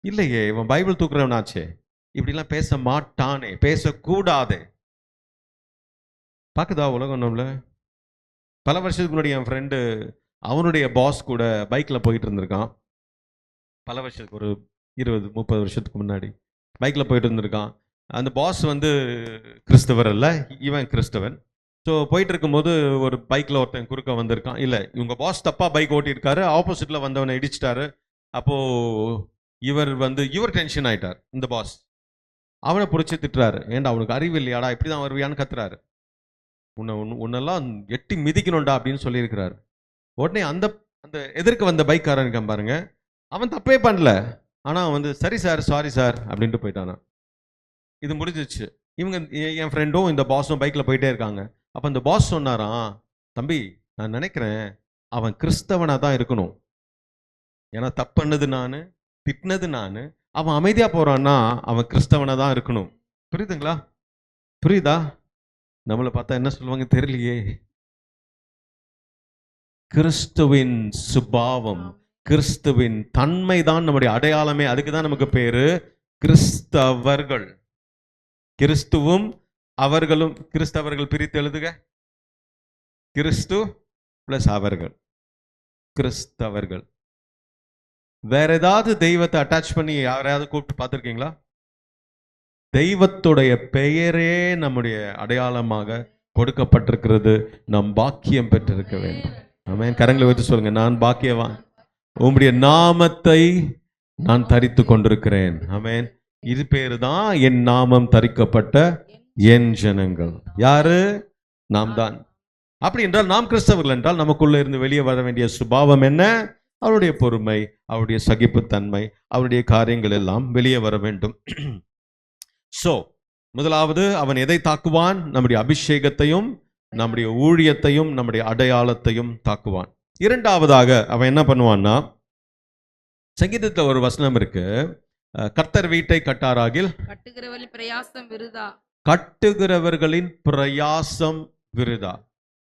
இல்லையே, இவன் பைபிள் தூக்குறவனாச்சே, இப்படிலாம் பேச மாட்டானே, பேசக்கூடாதே. பார்க்குதா உலகம் நம்மள? பல வருஷத்துக்கு முன்னாடி என் ஃப்ரெண்டு அவனுடைய பாஸ் கூட பைக்ல போயிட்டு இருந்திருக்கான். பல வருஷத்துக்கு, ஒரு 20-30 வருஷத்துக்கு முன்னாடி பைக்ல போயிட்டு இருந்திருக்கான். அந்த பாஸ் வந்து கிறிஸ்தவர் அல்ல, இவன் கிறிஸ்தவன். ஸோ போயிட்டு இருக்கும்போது ஒரு பைக்ல ஒருத்தன் குறுக்க வந்திருக்கான். இல்லை, இவங்க பாஸ் தப்பா பைக் ஓட்டியிருக்காரு, ஆப்போசிட்ல வந்தவனை இடிச்சிட்டாரு. அப்போ இவர் டென்ஷன் ஆயிட்டார். இந்த பாஸ் அவனை பிடிச்சி திட்டுறாரு, ஏன்டா அவனுக்கு அறிவு இல்லையாடா, இப்படிதான் வருவியான்னு கத்துறாரு. உன்னெல்லாம் எட்டி மிதிக்கணும்டா அப்படின்னு சொல்லியிருக்கிறாரு. உடனே அந்த அந்த எதிர்க்க வந்த பைக்காரன் பாருங்க, அவன் தப்பே பண்ணல, ஆனா சரி சார், சாரி சார் அப்படின்ட்டு போயிட்டானா. இது முடிஞ்சிச்சு. இவங்க என் ஃப்ரெண்டும் இந்த பாஸும் பைக்ல போயிட்டே இருக்காங்க. அப்ப அந்த பாஸ் சொன்னாராம், தம்பி நான் நினைக்கிறேன் அவன் கிறிஸ்தவனா தான் இருக்கணும், ஏன்னா தப்புனது நானு, திட்டினது நானு, அவன் அமைதியா போறான்னா அவன் கிறிஸ்தவனா தான் இருக்கணும். புரியுதுங்களா? புரியுதா? நம்மளை பார்த்தா என்ன சொல்லுவாங்க தெரியலையே. கிறிஸ்துவின் சுபாவம், கிறிஸ்துவின் தன்மை தான் நம்முடைய அடையாளமே. அதுக்கு தான் நமக்கு பேரு கிறிஸ்தவர்கள். கிறிஸ்துவும் அவர்களும், கிறிஸ்தவர்கள் பிரித்து எழுதுக, கிறிஸ்து பிளஸ் அவர்கள், கிறிஸ்தவர்கள். வேற ஏதாவது தெய்வத்தை அட்டாச் பண்ணி யாரையாவது கூப்பிட்டு பார்த்துருக்கீங்களா? தெய்வத்துடைய பெயரே நம்முடைய அடையாளமாக கொடுக்கப்பட்டிருக்கிறது. நாம் பாக்கியம் பெற்றிருக்க வேண்டும். ஆமென். கரங்களை வைத்து சொல்லுங்க, நான் பாக்கியவான், உம்முடைய நாமத்தை நான் தரித்து கொண்டிருக்கிறேன். ஆமென். இது பேரு தான் என் நாமம் தரிக்கப்பட்ட என் ஜனங்கள். யாரு? நாம் தான். அப்படி என்றால் நாம் கிறிஸ்தவர்கள் என்றால் நமக்குள்ள இருந்து வெளியே வர வேண்டிய சுபாவம் என்ன? அவருடைய பொறுமை, அவருடைய சகிப்புத்தன்மை, அவருடைய காரியங்கள் எல்லாம் வெளியே வர வேண்டும். சோ முதலாவது அவன் எதை தாக்குவான்? நம்முடைய அபிஷேகத்தையும், நம்முடைய ஊழியத்தையும், நம்முடைய அடையாளத்தையும் தாக்குவான். இரண்டாவதாக அவன் என்ன பண்ணுவான்னா, சங்கீதத்தில் ஒரு வசனம் இருக்கு, கர்த்தர் வீட்டை கட்டாராகில் கட்டுகிறவர்களின் பிரயாசம் விருதா. கட்டுகிறவர்களின் பிரயாசம் விருதா.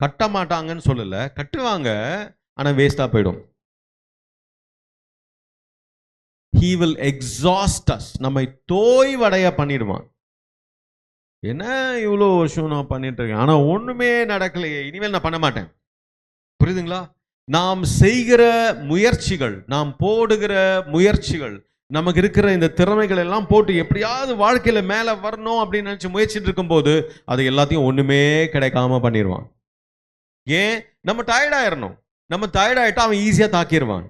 கட்ட மாட்டாங்கன்னு சொல்லல, கட்டுவாங்க, ஆனா வேஸ்டா போயிடும். He will exhaust us. நம்மை தோய்வடைய பண்ணிடுவான். என்ன இவ்வளோ வருஷம் நான் பண்ணிட்டு இருக்கேன், ஆனா ஒண்ணுமே நடக்கலையே, இனிமேல் நான் பண்ண மாட்டேன். புரியுதுங்களா? நாம் செய்கிற முயற்சிகள், நாம் போடுகிற முயற்சிகள், நமக்கு இருக்கிற இந்த திறமைகள் எல்லாம் போட்டு எப்படியாவது வாழ்க்கையில மேல வரணும் அப்படின்னு நினைச்சு முயற்சிட்டு இருக்கும் போது அது எல்லாத்தையும் ஒண்ணுமே கிடைக்காம பண்ணிடுவான். ஏன்? நம்ம டயர்ட் ஆயிடணும். நம்ம டயர்ட் ஆயிட்டா அவன் ஈஸியா தாக்கிடுவான்.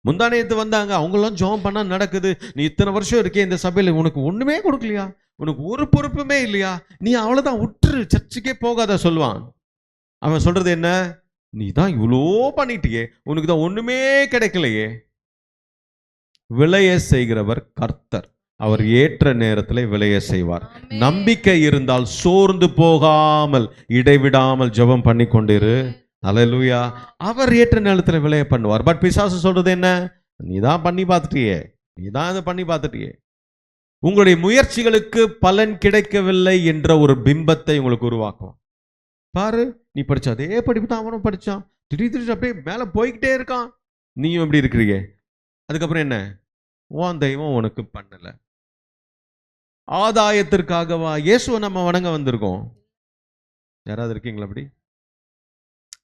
முந்தானேத்து வந்தாங்க, அவங்களாம் ஜெபம் பண்ணா நடக்குது. நீ இத்தனை வருஷம் இருக்கே இந்த சபையில, உனக்கு ஒண்ணுமே கொடுக்கலையா, உனக்கு ஒரு பொறுப்புமே இல்லையா, நீ அவ்வளவுதான் விட்டுரு, சர்ச்சுக்கே போகாத சொல்லுவான். அவன் சொல்றது என்ன, நீ தான் இவ்வளோ பண்ணிட்டியே, உனக்கு தான் ஒண்ணுமே கிடைக்கலையே. விளைய செய்கிறவர் கர்த்தர், அவர் ஏற்ற நேரத்தில் விளைய செய்வார். ஆமென். நம்பிக்கை இருந்தால் சோர்ந்து போகாமல் இடைவிடாமல் ஜெபம் பண்ணி கொண்டிரு. அல்லேலூயா. அவர் ஏற்ற நேரத்தில் விளைய பண்ணுவார். பட் பிசாசு சொல்றது என்ன, நீ தான் பண்ணி பார்த்துட்டியே, நீ தான் இதை பண்ணி பார்த்துட்டியே. உங்களுடைய முயற்சிகளுக்கு பலன் கிடைக்கவில்லை என்ற ஒரு பிம்பத்தை உங்களுக்கு உருவாக்கும். பாரு, நீ படிச்ச அதே படிப்பு தான் அவனும் படிச்சான், திடீர்னு அப்படியே மேல போய்கிட்டே இருக்கான், நீயும் எப்படி இருக்கிறீங்க. அதுக்கப்புறம் என்ன, உன் தெய்வம் உனக்கு பண்ணல. ஆதாயத்திற்காகவா இயேசுவை நம்ம வணங்க வந்திருக்கோம்? யாராவது இருக்கீங்களா அப்படி?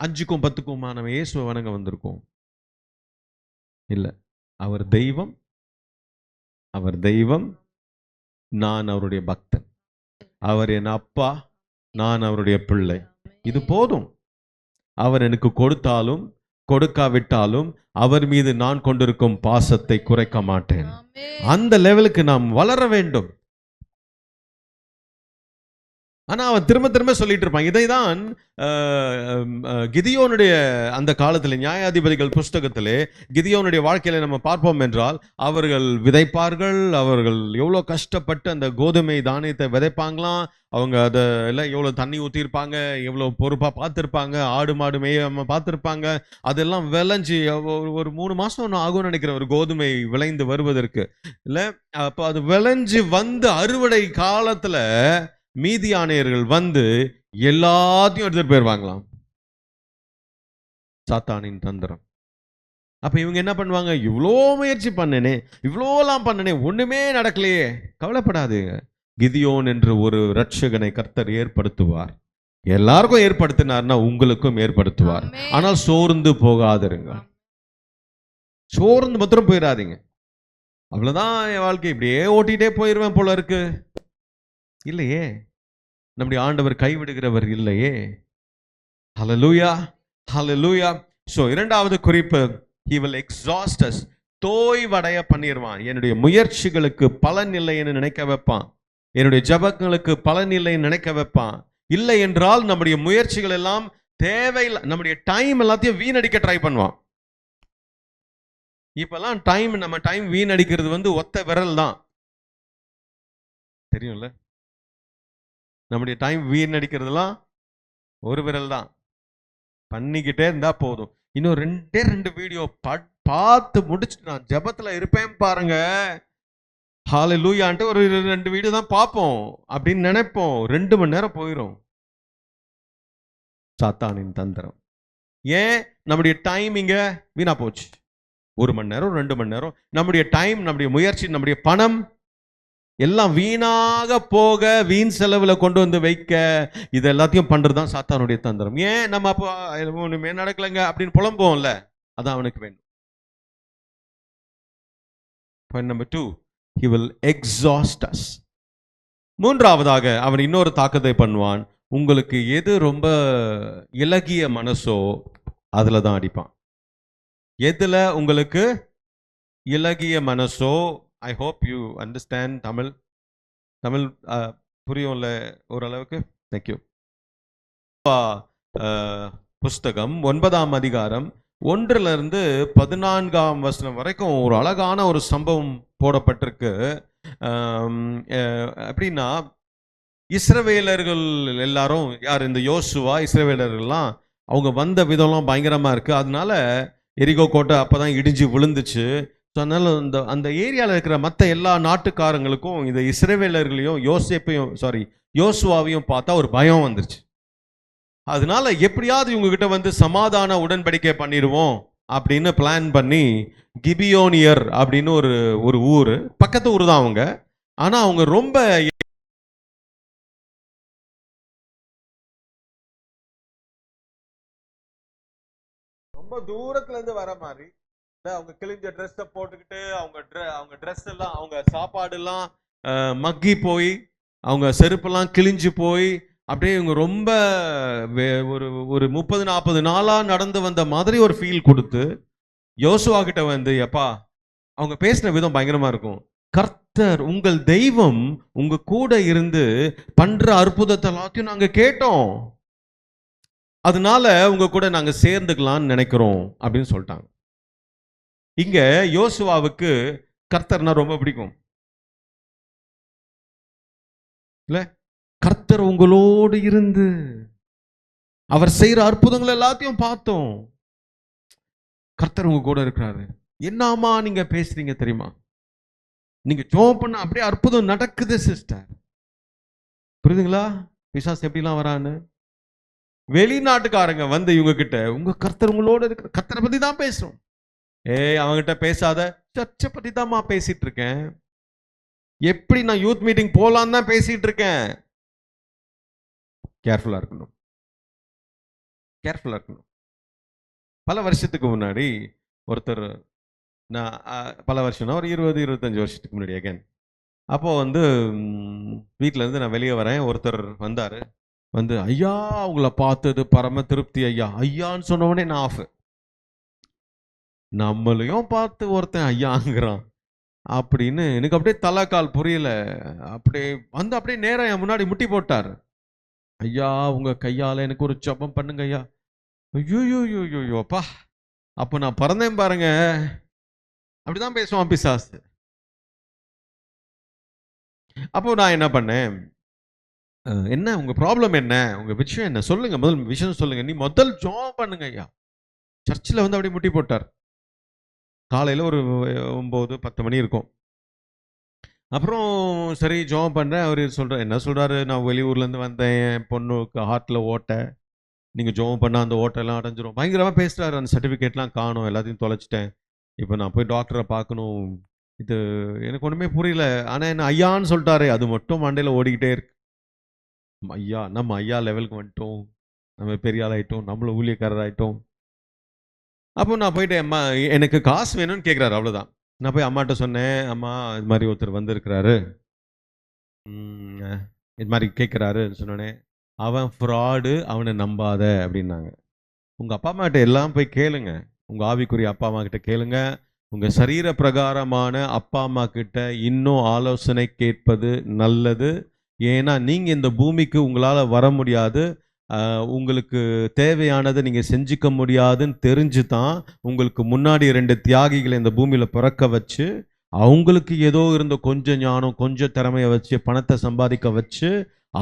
5க்கும் 10க்கும் நம்ம இயேசுவை வணங்க வந்திருக்கோம்? இல்ல. அவர் தெய்வம், அவர் தெய்வம், நான் அவருடைய பக்தன். அவர் என் அப்பா, நான் அவருடைய பிள்ளை. இது போதும். அவர் எனக்கு கொடுத்தாலும் கொடுக்காவிட்டாலும் அவர் மீது நான் கொண்டிருக்கும் பாசத்தை குறைக்க மாட்டேன். ஆமென். அந்த லெவலுக்கு நாம் வளர வேண்டும். ஆனா அவன் திரும்ப திரும்ப சொல்லிட்டு இருப்பான். இதைதான் கிதியோனுடைய அந்த காலத்தில் நியாயாதிபதிகள் புஸ்தகத்திலே கிதியோனுடைய வாழ்க்கையில நம்ம பார்ப்போம் என்றால், அவர்கள் விதைப்பார்கள், அவர்கள் எவ்வளோ கஷ்டப்பட்டு அந்த கோதுமை தானியத்தை விதைப்பாங்களாம். அவங்க அதை எல்லாம் எவ்வளோ தண்ணி ஊற்றிருப்பாங்க, எவ்வளோ பொறுப்பாக பார்த்துருப்பாங்க, ஆடு மாடு மேயாம பார்த்துருப்பாங்க. அதெல்லாம் விளைஞ்சி ஒரு 3 மாதம் ஒன்று ஆகும்னு நினைக்கிறேன், ஒரு கோதுமை விளைந்து வருவதற்கு. இல்லை, அப்போ அது விளைஞ்சு வந்து அறுவடை காலத்தில் மீதியானியர்கள் வந்து எல்லாத்தையும் எடுத்துட்டு போயிருவாங்களாம். சாத்தானின் தந்திரம். அப்ப இவங்க என்ன பண்ணுவாங்க, இவ்வளோ முயற்சி பண்ணனே, இவ்வளோலாம் பண்ணனே, ஒண்ணுமே நடக்கலையே. கவலைப்படாதீங்க, கிதியோன் என்று ஒரு ரட்சகனை கர்த்தர் ஏற்படுத்துவார். எல்லாருக்கும் ஏற்படுத்தினார்னா உங்களுக்கும் ஏற்படுத்துவார். ஆமென். ஆனால் சோர்ந்து போகாதிருங்க. சோர்ந்து மாத்திரம் போயிடாதீங்க. அவ்வளவுதான் என் வாழ்க்கை, இப்படியே ஓட்டிகிட்டே போயிடுவேன் போல இருக்கு. இல்லையே, நம்முடைய ஆண்டவர் கைவிடுகிறவர் இல்லையே. ஹல்லேலூயா, ஹல்லேலூயா. சோ இரண்டாவது குறிப்பு, he will exhaust us. தோய்வடைய பண்ணிடுவான். என்னுடைய முயற்சிகளுக்கு பலன் இல்லைன்னு நினைக்க வைப்பான். என்னுடைய ஜபங்களுக்கு பலன் இல்லைன்னு நினைக்க வைப்பான். இல்லை என்றால் நம்முடைய முயற்சிகள் எல்லாம் தேவையில்லை, நம்முடைய டைம் எல்லாத்தையும் வீணடிக்க ட்ரை பண்ணுவான். இப்பெல்லாம் நம்ம டைம் வீணடிக்கிறது ஒத்த விரல் தான், தெரியும்ல. நம்முடைய டைம் வீணடிக்கிறதுலாம் ஒரு விரல் தான். பண்ணிக்கிட்டே இருந்தா போதும். இன்னும் 2 வீடியோ பார்த்து முடிச்சுட்டு நான் ஜெபத்துல இருப்பேன் பாருங்க, ஹல்லேலூயான்ட்டு ஒரு 2 வீடியோ தான் பார்ப்போம் அப்படின்னு நினைப்போம். 2 மணி நேரம் போயிடும். சாத்தானின் தந்திரம். ஏன் நம்முடைய டைம் இங்க வீணா போச்சு? 1 மணி நேரம் 2 மணி நேரம் நம்முடைய டைம், நம்முடைய முயற்சி, நம்முடைய பணம் எல்லாம் வீணாக போக, வீண் செலவுல கொண்டு வந்து வைக்க, இது எல்லாத்தையும் பண்றதுதான் சாத்தானுடைய தந்திரம். ஏன் நம்ம அப்போ ஒண்ணுமே நடக்கலைங்க அப்படின்னு புலம்புவோம்ல, அதான் அவனுக்கு வேண்டும். Point number 2, he will exhaust us. மூன்றாவதாக அவன் இன்னொரு தாக்கத்தை பண்ணுவான். உங்களுக்கு எது ரொம்ப இலகிய மனசோ அதுல தான் அடிப்பான். எதுல உங்களுக்கு இலகிய மனசோ, I hope you understand Tamil. Tamil புரியும்ல ஓரளவுக்கு? தேங்க்யூ. புஸ்தகம் 9ஆம் அதிகாரம் 1 14 வரைக்கும் ஒரு அழகான ஒரு சம்பவம் போடப்பட்டிருக்கு. எப்படின்னா, இஸ்ரவேலர்கள் எல்லாரும் யார், இந்த யோசுவா, இஸ்ரவேலர்கள்லாம் அவங்க வந்த விதம்லாம் பயங்கரமா இருக்கு. அதனால எரிகோ கோட்டை அப்பதான் இடிஞ்சு விழுந்துச்சு. ஸோ அதனால அந்த ஏரியாவில் இருக்கிற மற்ற எல்லா நாட்டுக்காரங்களுக்கும் இந்த இஸ்ரவேலர்களையும் யோசுவாவையும் பார்த்தா ஒரு பயம் வந்துருச்சு. அதனால எப்படியாவது இவங்க கிட்ட வந்து சமாதான உடன்படிக்கை பண்ணிடுவோம் அப்படின்னு பிளான் பண்ணி, கிபியோனியர் அப்படின்னு ஒரு ஊர், பக்கத்து ஊர் தான் அவங்க. ஆனா அவங்க ரொம்ப தூரத்துல இருந்து வர மாதிரி, அவங்க கிழிஞ்ச ட்ரெஸ்ஸை போட்டுக்கிட்டு, அவங்க ட்ரெஸ் எல்லாம், அவங்க சாப்பாடு எல்லாம் மக்கி போய், அவங்க செருப்பெல்லாம் கிழிஞ்சு போய், அப்படியே இவங்க ரொம்ப ஒரு 30-40 நாளா நடந்து வந்த மாதிரி ஒரு ஃபீல் கொடுத்து, யோசுவா கிட்ட வந்து எப்பா அவங்க பேசின விதம் பயங்கரமா இருக்கும். கர்த்தர் உங்கள் தெய்வம் உங்க கூட இருந்து பண்ற அற்புதத்தை எல்லாத்தையும் நாங்க கேட்டோம், அதனால உங்க கூட நாங்க சேர்ந்துக்கலாம்னு நினைக்கிறோம் அப்படின்னு சொல்லிட்டாங்க. இங்க யோசுவாவுக்கு கர்த்தர்னா ரொம்ப பிடிக்கும் இல்ல? கர்த்தர் உங்களோடு இருந்து அவர் செய்யற அற்புதங்கள் எல்லாத்தையும் பார்த்தோம். கர்த்தர் உங்க கூட இருக்கிறாரு. என்னமா நீங்க பேசுறீங்க தெரியுமா? நீங்க ஜெபம் பண்ண அப்படியே அற்புதம் நடக்குது சிஸ்டர். புரியுதுங்களா? பிசாசு எப்படிலாம் வரான்னு. வெளிநாட்டுக்காரங்க வந்து இவங்க கிட்ட உங்க கர்த்தர் உங்களோட இருக்கிற கர்த்தரை பத்தி தான் பேசுறோம். அவங்ககிட்ட பேசாத, சர்ச்சை பத்தி தான்மா பேசிட்டு இருக்கேன். எப்படி நான் யூத் மீட்டிங் போலான்னு தான் பேசிட்டு இருக்கேன். கேர்ஃபுல்லா இருக்கணும், கேர்ஃபுல்லா இருக்கணும். பல வருஷத்துக்கு முன்னாடி ஒருத்தர், நான் பல வருஷம்னா ஒரு 20-25 வருஷத்துக்கு முன்னாடி அகைன், அப்போ வந்து வீட்டில இருந்து நான் வெளியே வரேன். ஒருத்தர் வந்தாரு, வந்து ஐயா உங்களை பார்த்தது பரம திருப்தி ஐயா. ஐயான்னு சொன்ன உடனே நான் ஆஃப். நம்மளையும் பார்த்து ஒருத்தன் ஐயாங்கிறான் அப்படின்னு எனக்கு அப்படியே தலைக்கால் புரியல. அப்படியே வந்து அப்படியே நேரா என் முன்னாடி முட்டி போட்டார். ஐயா உங்க கையால எனக்கு ஒரு ஜெபம் பண்ணுங்க ஐயா. ஐயோப்பா, அப்போ நான் பறந்தேன் பாருங்க. அப்படிதான் பேசுவான் பிசாசு. அப்போ நான் என்ன பண்ணேன், என்ன உங்க ப்ராப்ளம் என்ன, உங்க விஷயம் என்ன சொல்லுங்க, முதல் விஷயம் சொல்லுங்க, நீ முதல் ஜெபம் பண்ணுங்க ஐயா. சர்ச்சில் வந்து அப்படியே முட்டி போட்டார். காலையில் ஒரு 9-10 மணி இருக்கும். அப்புறம் சரி ஜெபம் பண்ணுறேன். அவர் சொல்கிறார், என்ன சொல்கிறாரு, நான் வெளியூர்லேருந்து வந்தேன், என் பொண்ணுக்கு ஹார்ட்டில் ஓட்டை, நீங்கள் ஜெபம் பண்ணால் அந்த ஓட்டெல்லாம் அடைஞ்சிரும். பயங்கரமாக பேசுகிறாரு. அந்த சர்டிஃபிகேட்லாம் காணும், எல்லாத்தையும் தொலைச்சிட்டேன், இப்போ நான் போய் டாக்டரை பார்க்கணும். இது எனக்கு ஒன்றுமே புரியல. ஆனால் என்ன ஐயான்னு சொல்லிட்டாரு, அது மட்டும் மண்டையில் ஓடிக்கிட்டே இருக்கு. ஐயா, நம்ம ஐயா லெவலுக்கு வந்துட்டோம், நம்ம பெரிய ஆள் ஆகிட்டோம், நம்மளும் ஊழியக்காரர் ஆகிட்டோம். அப்போ நான் போயிட்டு அம்மா எனக்கு காசு வேணும்னு கேட்குறாரு, அவ்வளோதான். நான் போய் அம்மாட்ட சொன்னேன், அம்மா இது மாதிரி ஒருத்தர் வந்திருக்கிறாரு, இது மாதிரி கேட்குறாருன்னு சொன்னோடனே, அவன் ஃப்ராடு, அவனை நம்பாத அப்படின்னாங்க. உங்கள் அப்பா அம்மா கிட்ட எல்லாம் போய் கேளுங்க, உங்கள் ஆவிக்குரிய அப்பா அம்மா கிட்ட கேளுங்க, உங்கள் சரீர பிரகாரமான அப்பா அம்மா கிட்ட இன்னும் ஆலோசனை கேட்பது நல்லது. ஏன்னா நீங்கள் இந்த பூமிக்கு உங்களால் வர முடியாது, உங்களுக்கு தேவையானதை நீங்கள் செஞ்சுக்க முடியாதுன்னு தெரிஞ்சு தான் உங்களுக்கு முன்னாடி 2 தியாகிகளை இந்த பூமியில் பிறக்க வச்சு, அவங்களுக்கு ஏதோ இருந்த கொஞ்சம் ஞானம் கொஞ்சம் திறமையை வச்சு பணத்தை சம்பாதிக்க வச்சு,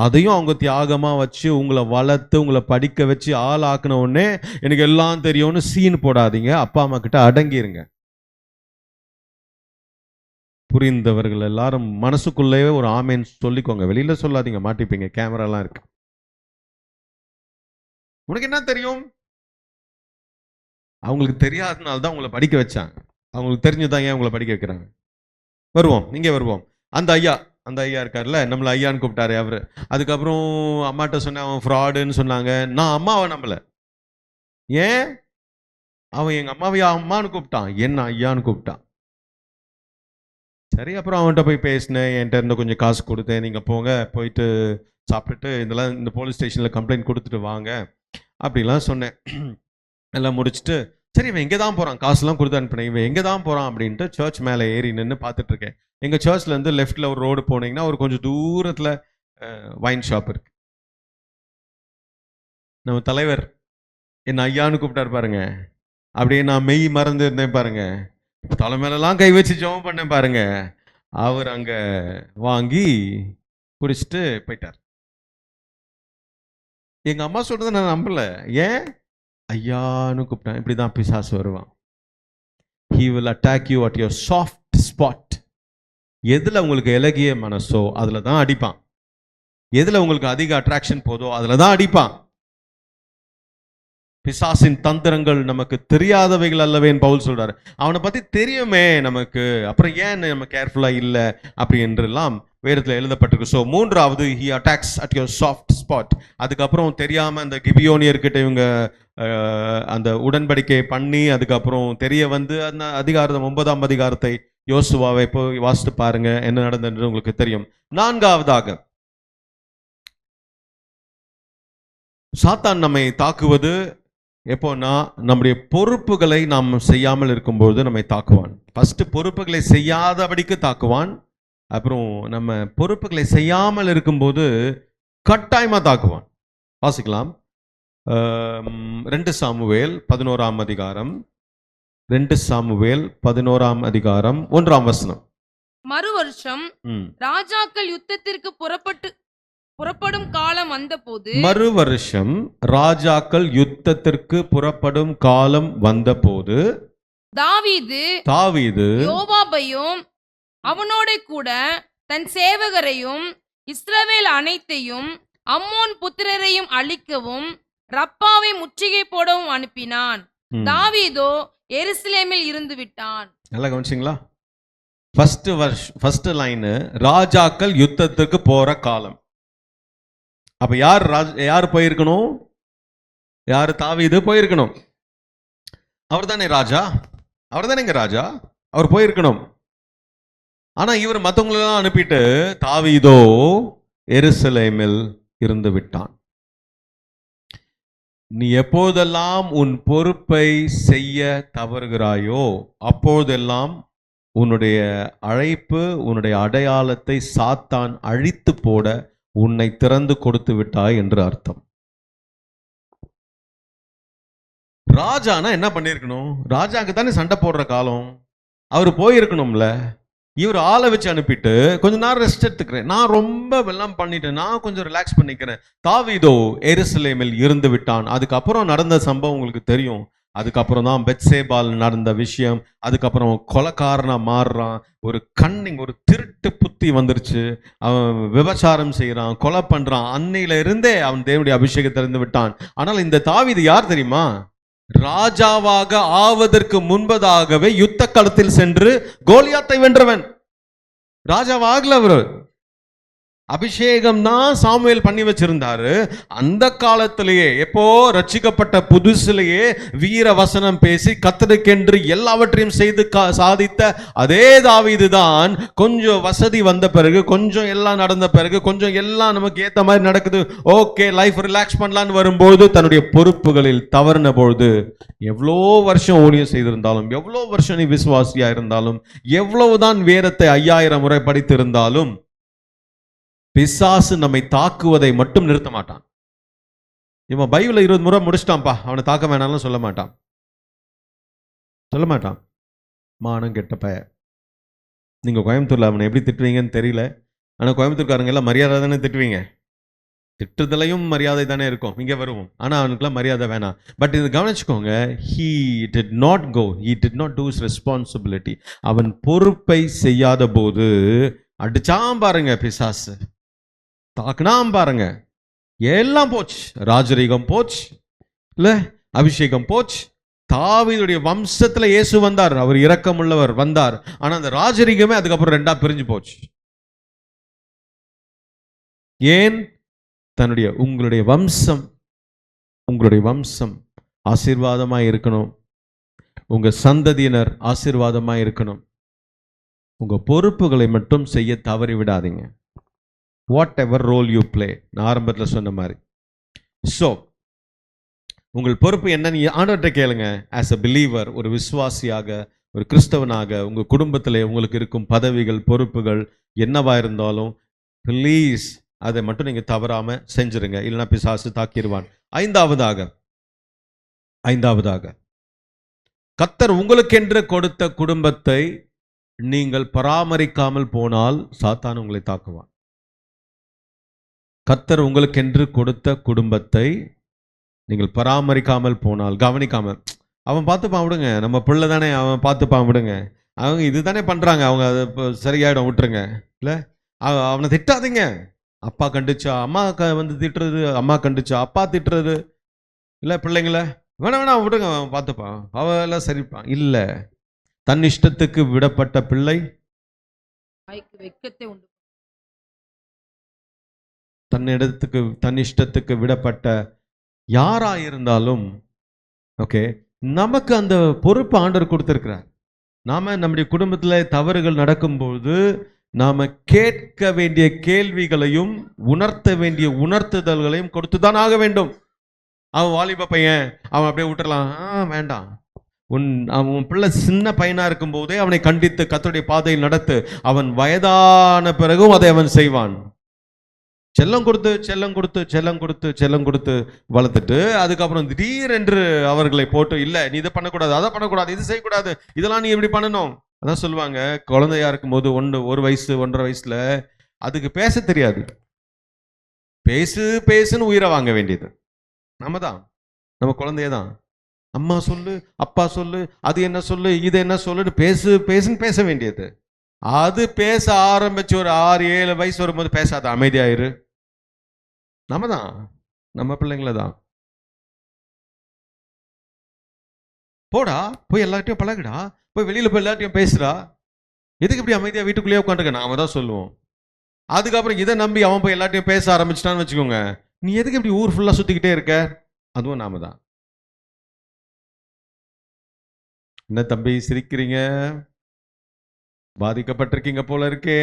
அதையும் அவங்க தியாகமாக வச்சு உங்களை வளர்த்து உங்களை படிக்க வச்சு ஆள் ஆக்கின உடனே எனக்கு எல்லாம் தெரியும்னு சீன் போடாதீங்க. அப்பா அம்மா கிட்ட அடங்கிருங்க. புரிந்தவர்கள் எல்லாரும் மனசுக்குள்ளேயே ஒரு ஆமேன்னு சொல்லிக்கோங்க, வெளியில சொல்லாதீங்க, மாட்டிப்பீங்க, கேமராலாம் இருக்கு. உனக்கு என்ன தெரியும்? அவங்களுக்கு தெரியாதனால தான் உங்களை படிக்க வச்சாங்க, அவங்களுக்கு தெரிஞ்சுதான் ஏன் உங்களை படிக்க வைக்கிறாங்க. வருவோம், இங்கே வருவோம். அந்த ஐயா இருக்கார்ல, நம்மளை ஐயான்னு கூப்பிட்டாரு அவரு. அதுக்கப்புறம் அம்மாட்ட சொன்னேன், அவன் ஃப்ராடுன்னு சொன்னாங்க. நான் அம்மாவை நம்பல. ஏன்? அவன் எங்க அம்மாவையா அம்மான்னு கூப்பிட்டான், என்ன ஐயான்னு கூப்பிட்டான். சரி, அப்புறம் அவன்கிட்ட போய் பேசினேன், என்கிட்ட இருந்த கொஞ்சம் காசு கொடுத்தேன், நீங்கள் போங்க, போயிட்டு சாப்பிட்டுட்டு இதெல்லாம் இந்த போலீஸ் ஸ்டேஷனில் கம்ப்ளைண்ட் கொடுத்துட்டு வாங்க அப்படிலாம் சொன்னேன். எல்லாம் முடிச்சுட்டு சரி இவன் எங்கே தான் போகிறான், காசுலாம் கொடுத்து அனுப்பினேன், இவன் எங்கே தான் போகிறான் அப்படின்ட்டு சர்ச் மேலே ஏறி நின்று பார்த்துட்ருக்கேன். எங்கள் சர்ச்லேருந்து லெஃப்டில் ஒரு ரோடு போனீங்கன்னா ஒரு கொஞ்சம் தூரத்தில் வைன் ஷாப் இருக்கு. நம்ம தலைவர் என்ன ஐயான்னு கூப்பிட்டாரு பாருங்க, அப்படியே நான் மெய் மறந்து இருந்தேன் பாருங்க, தலைமையிலலாம் கை வச்சு ஜெபம் பண்ணேன் பாருங்க. அவர் அங்க வாங்கி குடிச்சிட்டு போயிட்டார். எங்க அம்மா சொல்றதை நான் நம்பல. ஏன்? ஐயான்னு கூப்பிட்டேன். இப்படிதான் பிசாசு வருவான். He will attack you at your soft spot. எதுல உங்களுக்கு இலகிய மனசோ அதுல தான் அடிப்பான். எதுல உங்களுக்கு அதிக அட்ராக்ஷன் போதோ அதுல தான் அடிப்பான். பிசாசின் தந்திரங்கள் நமக்கு தெரியாதவைகள் அல்லவேன்னு பவுல் சொல்றாரு. அவனை பத்தி தெரியுமே நமக்கு, அப்புறம் ஏன் நம்ம கேர்ஃபுல்லா இல்லை அப்படி என்றெல்லாம் வேதத்தில் எழுதப்பட்டிருக்கு. ஸோ மூன்றாவது, he attacks at your soft spot. அதுக்கப்புறம் தெரியாம அந்த கிபியோனியர்கிட்ட இவங்க அந்த உடன்படிக்கை பண்ணி அதுக்கப்புறம் தெரிய வந்து அந்த அதிகாரம் 9ஆம் அதிகாரத்தை யோசுவாவை போய் வாசித்து பாருங்க, என்ன நடந்தது உங்களுக்கு தெரியும். நான்காவதாக, சாத்தான் நம்மை தாக்குவது எப்போன்னா நம்முடைய பொறுப்புகளை நாம் செய்யாமல் இருக்கும்போது நம்மை தாக்குவான். ஃபர்ஸ்ட் பொறுப்புகளை செய்யாதபடிக்கு தாக்குவான். அப்புறம் நம்ம பொறுப்புகளை செய்யாமல் இருக்கும்போது கட்டாயமா தாக்குவான். வாசிக்கலாம். 2 சாமுவேல் 11ஆம் அதிகாரம். 2 சாமுவேல் 11ஆம் அதிகாரம் 1ஆம் வசனம். மறு வருஷம் ராஜாக்கள் யுத்தத்திற்கு புறப்படும் காலம் வந்தபோது மறு வருஷம் ராஜாக்கள் யுத்தத்திற்கு புறப்படும் காலம் வந்தபோது தாவீது யோவாபையும் அவனோட கூட தன் சேவகரையும் இஸ்ரவேல் அனைத்தையும் அம்மோன் புத்திரரையும் அழிக்கவும் ரப்பாவை முற்றுகை போடவும் அனுப்பினான். தாவீதோ எருசலேமில் இருந்து விட்டான். நல்லா கவனிச்சிங்களா? ஃபர்ஸ்ட் லைன் ராஜாக்கள் யுத்தத்துக்கு போற காலம். அப்ப யார் போயிருக்கணும்? யாரு? தாவீது போயிருக்கணும். அவர் தானே ராஜா, அவர் தானேங்க ராஜா, அவர் போயிருக்கணும். ஆனா இவர் மற்றவங்களெல்லாம் அனுப்பிட்டு தாவீதோ எருசலேமில் இருந்து விட்டான். நீ எப்போதெல்லாம் உன் பொறுப்பை செய்ய தவறுகிறாயோ அப்போதெல்லாம் உன்னுடைய அழைப்பு, உன்னுடைய அடையாளத்தை சாத்தான் அழித்து போட உன்னை திறந்து கொடுத்து விட்டாய் என்று அர்த்தம். ராஜானா என்ன பண்ணிருக்கணும்? ராஜாக்கு தானே சண்டை போடுற காலம். அவர் போயிருக்கணும்ல. இவர் ஆளை வச்சு அனுப்பிட்டு கொஞ்ச நேரம் ரெஸ்ட் எடுத்துக்கிறேன், நான் ரொம்ப வெள்ளம் பண்ணிட்டேன், நான் கொஞ்சம் ரிலாக்ஸ் பண்ணிக்கிறேன். தாவீதோ எருசலேமில் இருந்து விட்டான். அதுக்கப்புறம் நடந்த சம்பவம் உங்களுக்கு தெரியும். அதுக்கப்புறம் தான் பெத்சேபால் நடந்த விஷயம். அதுக்கப்புறம் கொலைக்காரனா மாறுறான். ஒரு கன்னிங், ஒரு திருட்டு புத்தி வந்துருச்சு. அவன் விபச்சாரம் செய்யறான், கொலை பண்றான். அன்னையில இருந்தே அவன் தேவனுடைய அபிஷேகத்தை இருந்து விட்டான். ஆனால் இந்த தாவீது யார் தெரியுமா? ராஜாவாக ஆவதற்கு முன்பதாகவே யுத்த களத்தில் சென்று கோலியாத்தை வென்றவன். ராஜாவாகல அவரு. அபிஷேகம் தான் சாமுவேல் பண்ணி வச்சிருந்தாரு. அந்த காலத்திலேயே, எப்போ ரட்சிக்கப்பட்ட புதுசிலேயே வீர வசனம் பேசி கர்த்தருக்கென்று எல்லாவற்றையும் செய்து சாதித்த அதே தாவீது தான் கொஞ்சம் வசதி வந்த பிறகு, கொஞ்சம் எல்லாம் நடந்த பிறகு, கொஞ்சம் எல்லாம் நமக்கு ஏத்த மாதிரி நடக்குது, ஓகே லைஃப் ரிலாக்ஸ் பண்ணலான்னு வரும்போது தன்னுடைய பொறுப்புகளில் தவறின பொழுது, எவ்வளோ வருஷம் ஊழியம் செய்திருந்தாலும், எவ்வளோ வருஷம் நீ விசுவாசியா இருந்தாலும், எவ்வளவுதான் வேதத்தை 5000 முறை படித்திருந்தாலும் பிசாசு நம்மை தாக்குவதை மட்டும் நிறுத்த மாட்டான். இவன் பைபிளை 20 முறை முடிச்சிட்டான்ப்பா, அவனை தாக்க வேணாலும் சொல்ல மாட்டான். மானம் கெட்ட பய. நீங்க கோயம்புத்தூர்ல அவனை எப்படி திட்டுவீங்கன்னு தெரியல. ஆனா கோயம்புத்தூர்காரங்க எல்லாம் மரியாதை தானே திட்டுவீங்க. திட்டுதலையும் மரியாதை தானே இருக்கும். இங்க வருவோம். ஆனா அவனுக்குலாம் மரியாதை வேணாம். பட் இது கவனிச்சுக்கோங்க, he did not go, he did not do his responsibility. அவன் பொறுப்பை செய்யாத போது அடிச்சாம் பாருங்க பிசாசு, தாக்குனாம் பாருங்க, எல்லாம் போச்சு. ராஜரீகம் போச்சு, இல்ல அபிஷேகம் போச்சு. தாவீதுடைய வம்சத்துல இயேசு வந்தார், அவர் இரக்கமுள்ளவர் வந்தார். ஆனா அந்த ராஜரீகமே அதுக்கப்புறம் 2ஆ பிரிஞ்சு போச்சு. ஏன்? உங்களுடைய வம்சம் ஆசீர்வாதமாய் இருக்கணும். உங்க சந்ததியினர் ஆசீர்வாதமாய் இருக்கணும். உங்க பொறுப்புகளை மட்டும் செய்ய தவறி விடாதீங்க. Whatever role you play, நான் ஆரம்பத்தில் சொன்ன மாதிரி. ஸோ உங்கள் பொறுப்பு என்னன்னு ஆண்டவர்கிட்ட கேளுங்க. ஆஸ் அ பிலீவர், ஒரு விசுவாசியாக, ஒரு கிறிஸ்தவனாக, உங்க குடும்பத்தில் உங்களுக்கு இருக்கும் பதவிகள், பொறுப்புகள் என்னவா இருந்தாலும் ப்ளீஸ் அதை மட்டும் நீங்க தவறாம செஞ்சிருங்க. இல்லைன்னா பிசாசு தாக்கிடுவான். ஐந்தாவதாக கர்த்தர் உங்களுக்கென்று கொடுத்த குடும்பத்தை நீங்கள் பராமரிக்காமல் போனால் சாத்தான் உங்களை தாக்குவான். கர்த்தர் உங்களுக்கென்று கொடுத்த குடும்பத்தை நீங்கள் பராமரிக்காமல் போனால், கவனிக்காமல், அவன் பார்த்துப்பான் விடுங்க, நம்ம பிள்ளை தானே, அவன் பார்த்துப்பான் விடுங்க, அவங்க இதுதானே பண்றாங்க, அவங்க அது சரியாயிடும் விட்டுருங்க. இல்லை, அவனை திட்டாதீங்க. அப்பா கண்டிச்சா அம்மா வந்து திட்டுறது, அம்மா கண்டிச்சா அப்பா திட்டுறது, இல்லை பிள்ளைங்கள வேணாம் விடுங்க, அவன் பார்த்துப்பான், அவன் எல்லாம் சரிப்பான். இல்லை, தன் இஷ்டத்துக்கு விடப்பட்ட பிள்ளை தன் இஷ்டத்துக்கு விடப்பட்ட யாரா இருந்தாலும் ஓகே, நமக்கு அந்த பொறுப்பு ஆண்டவர் கொடுத்திருக்கிறார். நாம நம்முடைய குடும்பத்துல தவறுகள் நடக்கும்போது நாம கேட்க வேண்டிய கேள்விகளையும் உணர்த்த வேண்டிய உணர்த்துதல்களையும் கொடுத்துதான் ஆக வேண்டும். அவன் வாலிப பையன், அவன் அப்படியே விட்டுறலாம். வேண்டாம். அவன் பிள்ளை சின்ன பையனா இருக்கும் போதே அவனை கண்டித்து கர்த்தருடைய பாதையில் நடத்து. அவன் வயதான பிறகும் அதை அவன் செய்வான். செல்லம் கொடுத்து செல்லம் கொடுத்து செல்லம் கொடுத்து செல்லம் கொடுத்து வளர்த்துட்டு அதுக்கப்புறம் திடீரென்று அவர்களை போட்டு, இல்ல நீ இதை பண்ணக்கூடாது, அதை பண்ணக்கூடாது, இது செய்யக்கூடாது, இதெல்லாம் நீ இப்படி பண்ணணும். அதான் சொல்லுவாங்க, குழந்தையா இருக்கும் போது 1 வயசு 1.5 வயசுல அதுக்கு பேச தெரியாது. பேசு பேசுன்னு உயிரை வாங்க வேண்டியது நம்ம தான், நம்ம குழந்தைய தான். அம்மா சொல்லு, அப்பா சொல்லு, அது என்ன சொல்லு, இது என்ன சொல்லுன்னு பேசு பேசுன்னு பேச வேண்டியது. அது பேச ஆரம்பிச்சு ஒரு 6-7 வயசு வரும்போது பேசாத, அமைதியாயிரு. நம்ம தான், நம்ம பிள்ளைங்கள தான். போடா, போய் எல்லார்ட்டையும் பழகுடா, போய் வெளியில போய் எல்லார்ட்டையும் பேசுறா, எதுக்கு இப்படி அமைதியா வீட்டுக்குள்ளேயே உட்காந்துருக்க, நாம தான் சொல்லுவோம். அதுக்கப்புறம் இதை நம்பி அவன் போய் எல்லார்ட்டையும் பேச ஆரம்பிச்சிட்டான்னு வச்சுக்கோங்க, நீ எதுக்கு இப்படி ஊர் ஃபுல்லா சுத்திக்கிட்டே இருக்க, அதுவும் நாம தான். என்ன தம்பி சிரிக்கிறீங்க? பாதிக்கப்பட்டிருக்கீங்க போல இருக்கே.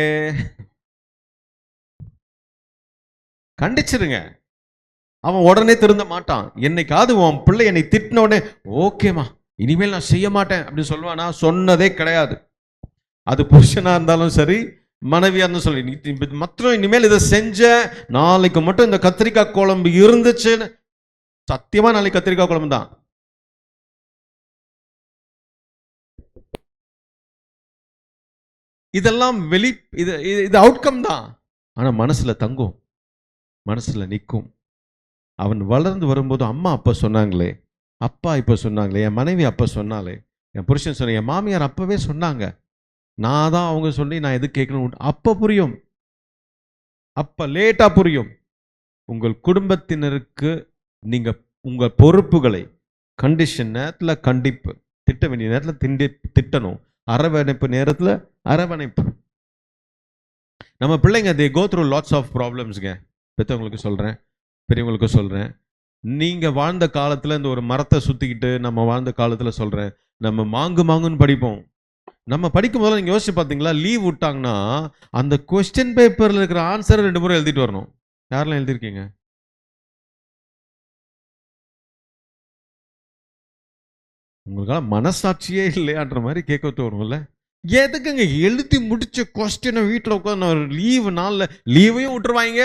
கண்டிச்சிருங்க. அவன் உடனே திருந்த மாட்டான். என்னைக்காவது உன் பிள்ளை என்னை திட்டின உடனே ஓகேமா இனிமேல் நான் செய்ய மாட்டேன் அப்படின்னு சொல்லுவானா? சொன்னதே கிடையாது. அது புருஷனா இருந்தாலும் சரி, மனைவியா இருந்தாலும் சொல்லி, மற்ற இனிமேல் இதை செஞ்ச, நாளைக்கு மட்டும் இந்த கத்திரிக்காய் குழம்பு இருந்துச்சுன்னு, சத்தியமா நாளைக்கு கத்திரிக்காய் குழம்பு தான். இதெல்லாம் இது அவுட்கம் தான். ஆனா மனசுல தங்கும், மனசுல நிற்கும். அவன் வளர்ந்து வரும்போது அம்மா அப்பா சொன்னாங்களே, அப்பா இப்ப சொன்னாங்களே, என் மனைவி அப்ப சொன்னாலே, என் புருஷன் சொன்ன, என் மாமியார் அப்பவே சொன்னாங்க, நான் தான் அவங்க சொல்லி நான் எது கேட்கணும், அப்ப புரியும். அப்ப லேட்டா புரியும். உங்கள் குடும்பத்தினருக்கு நீங்க உங்க பொறுப்புகளை கண்டிஷன் நேரத்துல கண்டிப்பு, திட்ட வேண்டிய நேரத்துல திட்டணும், அரவணைப்பு நேரத்துல அரவணைப்பு. நம்ம பிள்ளைங்க they go through lots of problemsங்க. பெற்றவங்களுக்கு சொல்றேன், பெரியவங்களுக்கு சொல்றேன். நீங்க வாழ்ந்த காலத்துல இந்த ஒரு மரத்தை சுத்திக்கிட்டு, நம்ம வாழ்ந்த காலத்துல சொல்றேன், நம்ம மாங்குன்னு படிப்போம். நம்ம படிக்கும் போது நீங்க யோசிச்சு பார்த்தீங்களா, லீவ் விட்டாங்கன்னா அந்த கொஸ்டின் பேப்பர்ல இருக்கிற ஆன்சரை 2 முறை எழுதிட்டு வரணும். யாரெல்லாம் எழுதிருக்கீங்க? உங்களுக்கெல்லாம் மனசாட்சியே இல்லையான்ற மாதிரி கேட்க தோணும்ல. எதுக்குங்க எழுதி முடிச்ச கொஸ்டினை வீட்டில் உட்காந்து லீவு நாளில் லீவையும் விட்டுருவாங்க,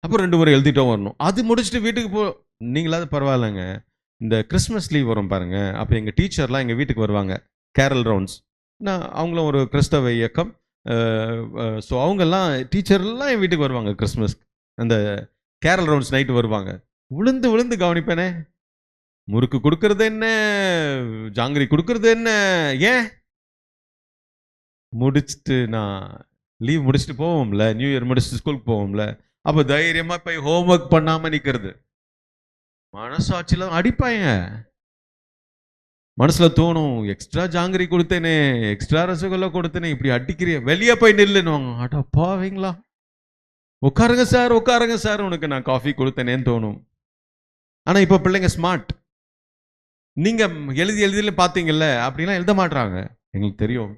அப்புறம் 2 முறை எழுதிட்டும் வரணும். அது முடிச்சுட்டு வீட்டுக்கு நீங்களாவது பரவாயில்லைங்க. இந்த கிறிஸ்மஸ் லீவ் வரும் பாருங்க, அப்போ எங்கள் டீச்சர்லாம் எங்கள் வீட்டுக்கு வருவாங்க, கேரல் ரவுண்ட்ஸ். நான் அவங்களும் ஒரு கிறிஸ்தவ இயக்கம். ஸோ அவங்கெல்லாம் டீச்சர்லாம் என் வீட்டுக்கு வருவாங்க கிறிஸ்மஸ், அந்த கேரல் ரவுண்ட்ஸ் நைட்டு வருவாங்க. விழுந்து விழுந்து கவனிப்பேனே, முறுக்கு கொடுக்கறது என்ன, ஜாங்கிரி கொடுக்கறது என்ன, ஏன் முடிச்சுட்டு நான் லீவ் முடிச்சுட்டு போவோம்ல, நியூ இயர் முடிச்சுட்டு ஸ்கூலுக்கு போவோம்ல, அப்போ தைரியமா போய் ஹோம்ஒர்க் பண்ணாம நிற்கிறது. மனசாட்சியில அடிப்பாங்க. மனசுல தோணும், எக்ஸ்ட்ரா ஜாங்கிரி கொடுத்தேனே, எக்ஸ்ட்ரா ரசகுல்லா கொடுத்தேனே, இப்படி அடிக்கிறிய, வெளியே போய் நில்லுன்னு. அடா பாவீங்களா, உட்காருங்க சார் உனக்கு நான் காஃபி கொடுத்தேனேன்னு தோணும். ஆனா இப்ப பிள்ளைங்க ஸ்மார்ட். நீங்க எழுதில பார்த்தீங்கல்ல, அப்படிலாம் எழுத மாட்டாங்க. எங்களுக்கு தெரியும்,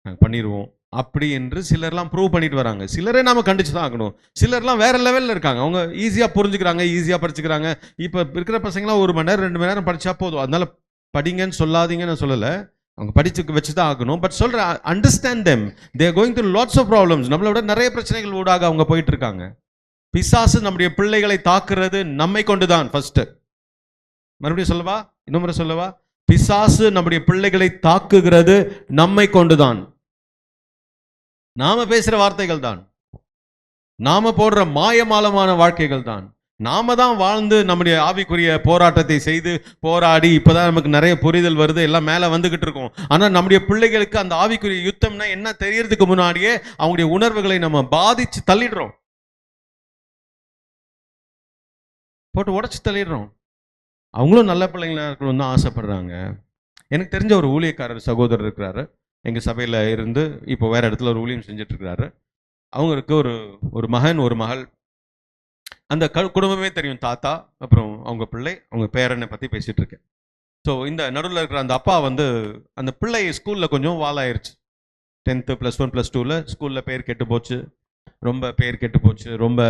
நாங்கள் பண்ணிடுவோம் அப்படி என்று சிலர்லாம் ப்ரூவ் பண்ணிட்டு வராங்க. சிலரே நாம கண்டிச்சு தான் ஆகணும். சிலர்லாம் வேற லெவலில் இருக்காங்க, அவங்க ஈஸியாக புரிஞ்சுக்கிறாங்க, ஈஸியாக படிச்சுக்கிறாங்க. இப்போ இருக்கிற பசங்களாம் 1 மணி நேரம் 2 மணி நேரம் படிச்சா போதும். அதனால படிங்கன்னு சொல்லாதீங்கன்னு நான் சொல்லலை, அவங்க படிச்சு வச்சு தான் ஆகணும். பட் சொல்கிறேன், understand them, they are going through lots of problems. நம்மளை விட நிறைய பிரச்சனைகள் ஊடாக அவங்க போயிட்டு இருக்காங்க. பிசாசு நம்முடைய பிள்ளைகளை தாக்குறது நம்மை கொண்டுதான். ஃபர்ஸ்ட் மறுபடியும் சொல்லவா, இன்னும் முறை சொல்லவா, பிசாசு நம்முடைய பிள்ளைகளை தாக்குகிறது நம்மை கொண்டுதான். நாம பேசுற வார்த்தைகள் தான், நாம போடுற மாயமாலமான வாழ்க்கைகள் தான். நாம தான் வாழ்ந்து நம்முடைய ஆவிக்குரிய போராட்டத்தை செய்து போராடி இப்பதான் நமக்கு நிறைய புரிதல் வருது, எல்லாம் மேல வந்துகிட்டு இருக்கோம். ஆனா நம்முடைய பிள்ளைகளுக்கு அந்த ஆவிக்குரிய யுத்தம்னா என்ன தெரியறதுக்கு முன்னாடியே அவங்களுடைய உணர்வுகளை நம்ம பாதிச்சு தள்ளிடுறோம், போட்டு உடைச்சு தள்ளிடுறோம். அவங்களும் நல்ல பிள்ளைங்களா இருக்கணும்னு தான் ஆசைப்படுறாங்க. எனக்கு தெரிஞ்ச ஒரு ஊழியக்காரர் சகோதரர் இருக்கிறாரு, எங்கள் சபையில் இருந்து இப்போ வேறு இடத்துல ஒரு ஊழியம் செஞ்சுட்டு இருக்கிறாரு. அவங்களுக்கு ஒரு மகன் ஒரு மகள். அந்த குடும்பமே தெரியும், தாத்தா, அப்புறம் அவங்க பிள்ளை, அவங்க பேரனை பற்றி பேசிகிட்டு இருக்கேன். ஸோ இந்த நடுவில் இருக்கிற அந்த அப்பா அந்த பிள்ளை ஸ்கூலில் கொஞ்சம் வாலாயிருச்சு. 10th +1 +2 ஸ்கூலில் பேர் கெட்டு போச்சு, ரொம்ப பேர் கெட்டு போச்சு, ரொம்ப